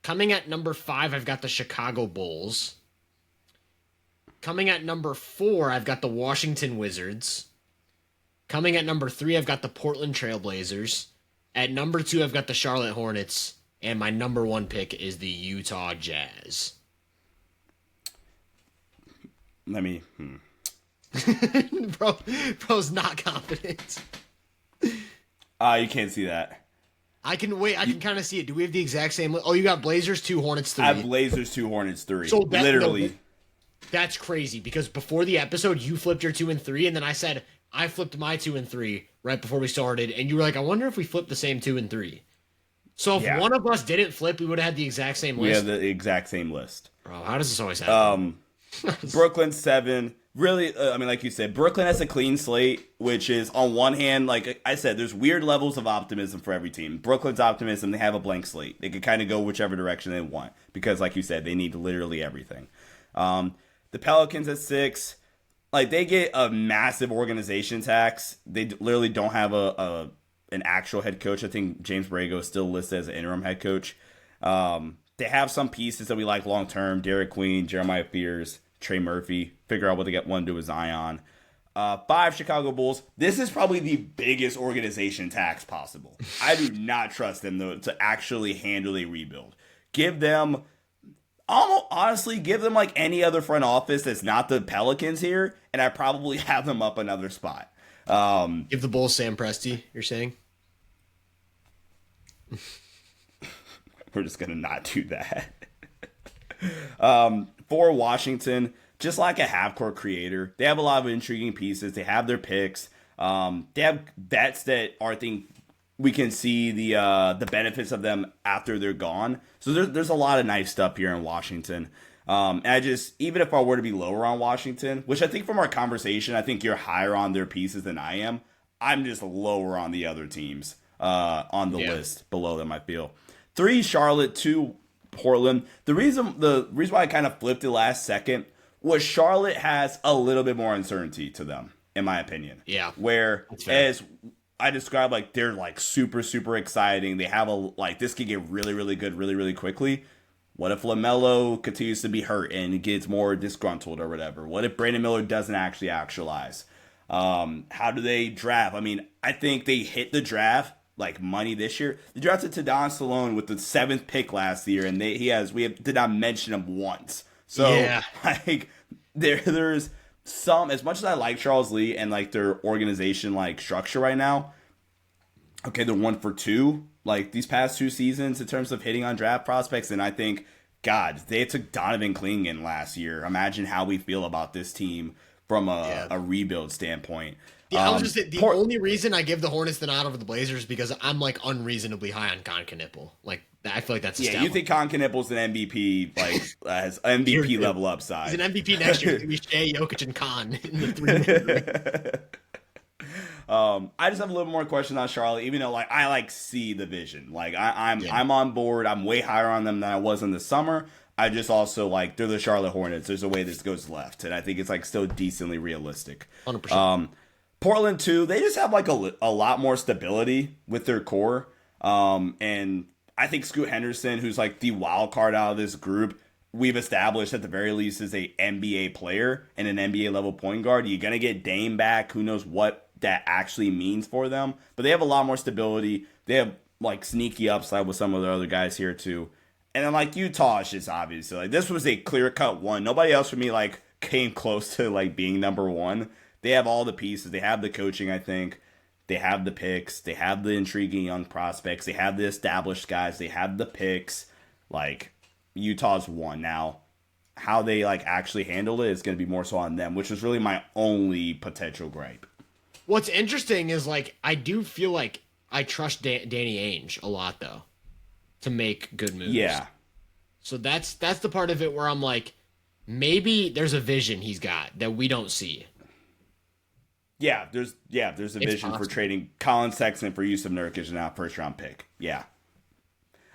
Coming at number 5, I've got the Chicago Bulls. Coming at number 4, I've got the Washington Wizards. Coming at number 3, I've got the Portland Trailblazers. At number 2, I've got the Charlotte Hornets. And my number 1 pick is the Utah Jazz. Let me. Bro's not confident. You can't see that. I can wait. I can kind of see it. Do we have the exact same? Oh, you got Blazers 2, Hornets 3. I have Blazers 2, Hornets 3. So Literally. No, that's crazy, because before the episode, you flipped your 2 and 3, and then I said I flipped my 2 and 3 right before we started, and you were like, I wonder if we flipped the same 2 and 3. So if one of us didn't flip, we would have had the exact same list. We have the exact same list. Bro, how does this always happen? Brooklyn 7. Really, like you said, Brooklyn has a clean slate, which is, on one hand, like I said, there's weird levels of optimism for every team. Brooklyn's optimism, they have a blank slate. They can kind of go whichever direction they want, because, like you said, they need literally everything. The Pelicans at 6, like, they get a massive organization tax. They literally don't have an actual head coach. I think James Borrego is still listed as an interim head coach. They have some pieces that we like long term: Derek Queen, Jeremiah Fears, Trey Murphy. Figure out what they want to do with Zion. 5, Chicago Bulls. This is probably the biggest organization tax possible. I do not trust them, though, to actually handle a rebuild. Give them, honestly, give them like any other front office that's not the Pelicans here, and I probably have them up another spot. Give the Bulls Sam Presti, you're saying? We're just going to not do that. For Washington, just like a half-court creator, they have a lot of intriguing pieces. They have their picks. They have vets that I think we can see the benefits of them after they're gone. So there's a lot of nice stuff here in Washington. And even if I were to be lower on Washington, which I think from our conversation, I think you're higher on their pieces than I am, I'm just lower on the other teams on the list below them, I feel. 3, Charlotte, 2, Portland. The reason why I kind of flipped it last second was Charlotte has a little bit more uncertainty to them, in my opinion. Yeah. Where, as I described, like, they're like super, super exciting. They have this could get really, really good really, really quickly. What if LaMelo continues to be hurt and gets more disgruntled or whatever? What if Brandon Miller doesn't actually actualize? How do they draft? I mean, I think they hit the draft like money this year. They drafted Tadon Stallone with the 7th pick last year, and we did not mention him once. So, like, there's some, as much as I like Charles Lee and like their organization like structure right now, okay, they're 1 for 2 like these past 2 seasons in terms of hitting on draft prospects, and I think, God, they took Donovan Clingan last year. Imagine how we feel about this team from a rebuild standpoint. Yeah, I was just saying, the only reason I give the Hornets the nod over the Blazers is because I'm like unreasonably high on Con Knipple. Like, I feel like that's established. Yeah, you think Con Knipple's an MVP, like has MVP level upside. He's an MVP next year. It's gonna be Shea, Jokic, and Con in the 3. I just have a little more questions on Charlotte, even though like I see the vision. Like I'm on board. I'm way higher on them than I was in the summer. I just also like they're the Charlotte Hornets. There's a way this goes left, and I think it's like still decently realistic. 100%. Portland too. They just have like a lot more stability with their core, and I think Scoot Henderson, who's like the wild card out of this group, we've established at the very least is a NBA player and an NBA level point guard. You're gonna get Dame back. Who knows what that actually means for them? But they have a lot more stability. They have like sneaky upside with some of the other guys here too. And then like Utah is just obviously like this was a clear cut one. Nobody else for me like came close to like being number 1. They have all the pieces. They have the coaching, I think. They have the picks. They have the intriguing young prospects. They have the established guys. They have the picks. Like, Utah's 1 now. How they, like, actually handle it is going to be more so on them, which is really my only potential gripe. What's interesting is, like, I do feel like I trust Danny Ainge a lot though to make good moves. Yeah. So that's the part of it where I'm like, maybe there's a vision he's got that we don't see. There's a vision for trading Colin Sexton for Yusuf Nurkic and now first round pick. Yeah.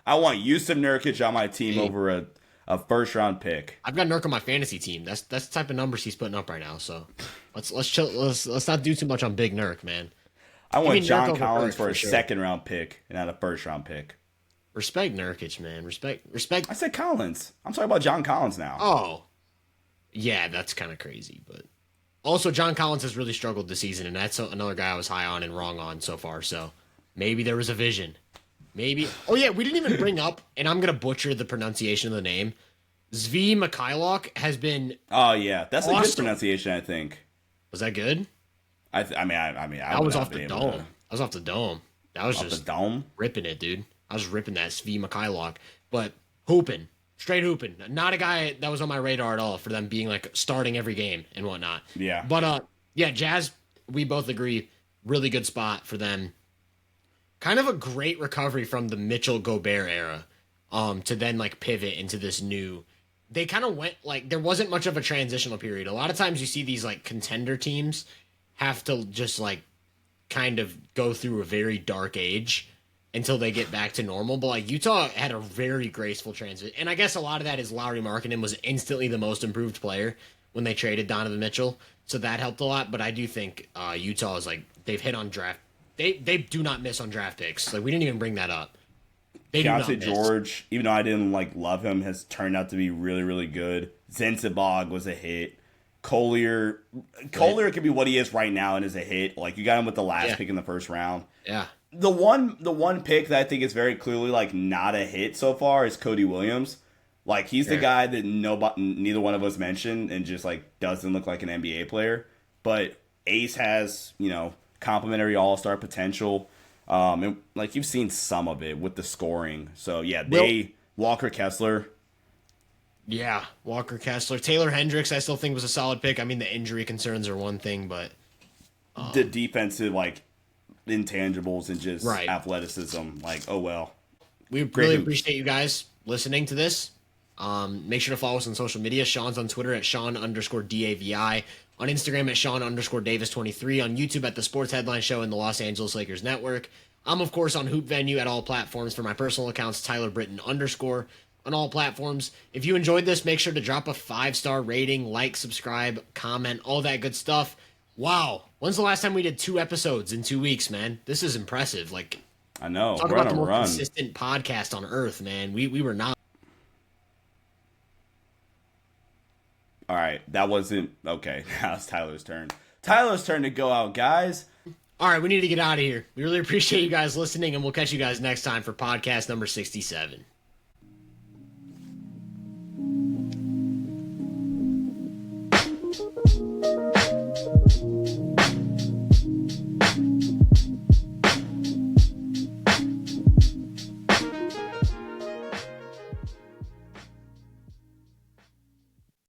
I want Yusuf Nurkic on my team over a first round pick. I've got Nurk on my fantasy team. That's the type of numbers he's putting up right now. So let's chill. Let's not do too much on Big Nurk, man. I want John Collins for a second round pick and not a first round pick. Respect Nurkic, man. Respect. I said Collins. I'm talking about John Collins now. Oh, yeah, that's kind of crazy. But also, John Collins has really struggled this season, and that's another guy I was high on and wrong on so far. So maybe there was a vision. Maybe. Oh yeah, we didn't even bring up, and I'm gonna butcher the pronunciation of the name. Zvi Mikhailuk has been. Oh yeah, that's awesome. A good pronunciation, I think. Was that good? I was off the dome. I was off the dome. That was off just the dome, ripping it, dude. I was ripping that Zvi Mikhailuk, but hooping, straight hooping. Not a guy that was on my radar at all for them being like starting every game and whatnot. Yeah. But yeah, Jazz. We both agree, really good spot for them. Kind of a great recovery from the Mitchell Gobert era, to then like pivot into this new. They kind of went like there wasn't much of a transitional period. A lot of times you see these like contender teams have to just like kind of go through a very dark age until they get back to normal. But like Utah had a very graceful transition. And I guess a lot of that is Lauri Markkanen was instantly the most improved player when they traded Donovan Mitchell. So that helped a lot. But I do think Utah is like, they've hit on draft. They do not miss on draft picks. Like we didn't even bring that up. Keontae George, even though I didn't like love him, has turned out to be really, really good. Zentzebog was a hit. Collier could be what he is right now and is a hit. Like you got him with the last pick in the first round. Yeah. The one pick that I think is very clearly like not a hit so far is Cody Williams. Like he's the guy that neither one of us mentioned and just like doesn't look like an NBA player. But Ace has, complimentary all-star potential. And, like you've seen some of it with the scoring. So yeah, Walker Kessler. Yeah, Walker Kessler. Taylor Hendricks I still think was a solid pick. I mean the injury concerns are one thing, but the defensive like intangibles and just athleticism, like oh well. We really appreciate you guys listening to this. Make sure to follow us on social media. Sean's on Twitter at Sean_DAVI, on Instagram at Sean_Davis23, on YouTube at The Sports Headline Show and the Los Angeles Lakers Network. I'm of course on Hoop Venue at all platforms. For my personal accounts, Tyler Britton_ on all platforms. If you enjoyed this, make sure to drop a 5-star rating, like, subscribe, comment, all that good stuff. Wow. When's the last time we did 2 episodes in 2 weeks, man? This is impressive. Like, I know. Talk about the most consistent podcast on earth, man. We were not. All right. That wasn't okay. Now it's Tyler's turn. Tyler's turn to go out, guys. All right. We need to get out of here. We really appreciate you guys listening, and we'll catch you guys next time for podcast number 67.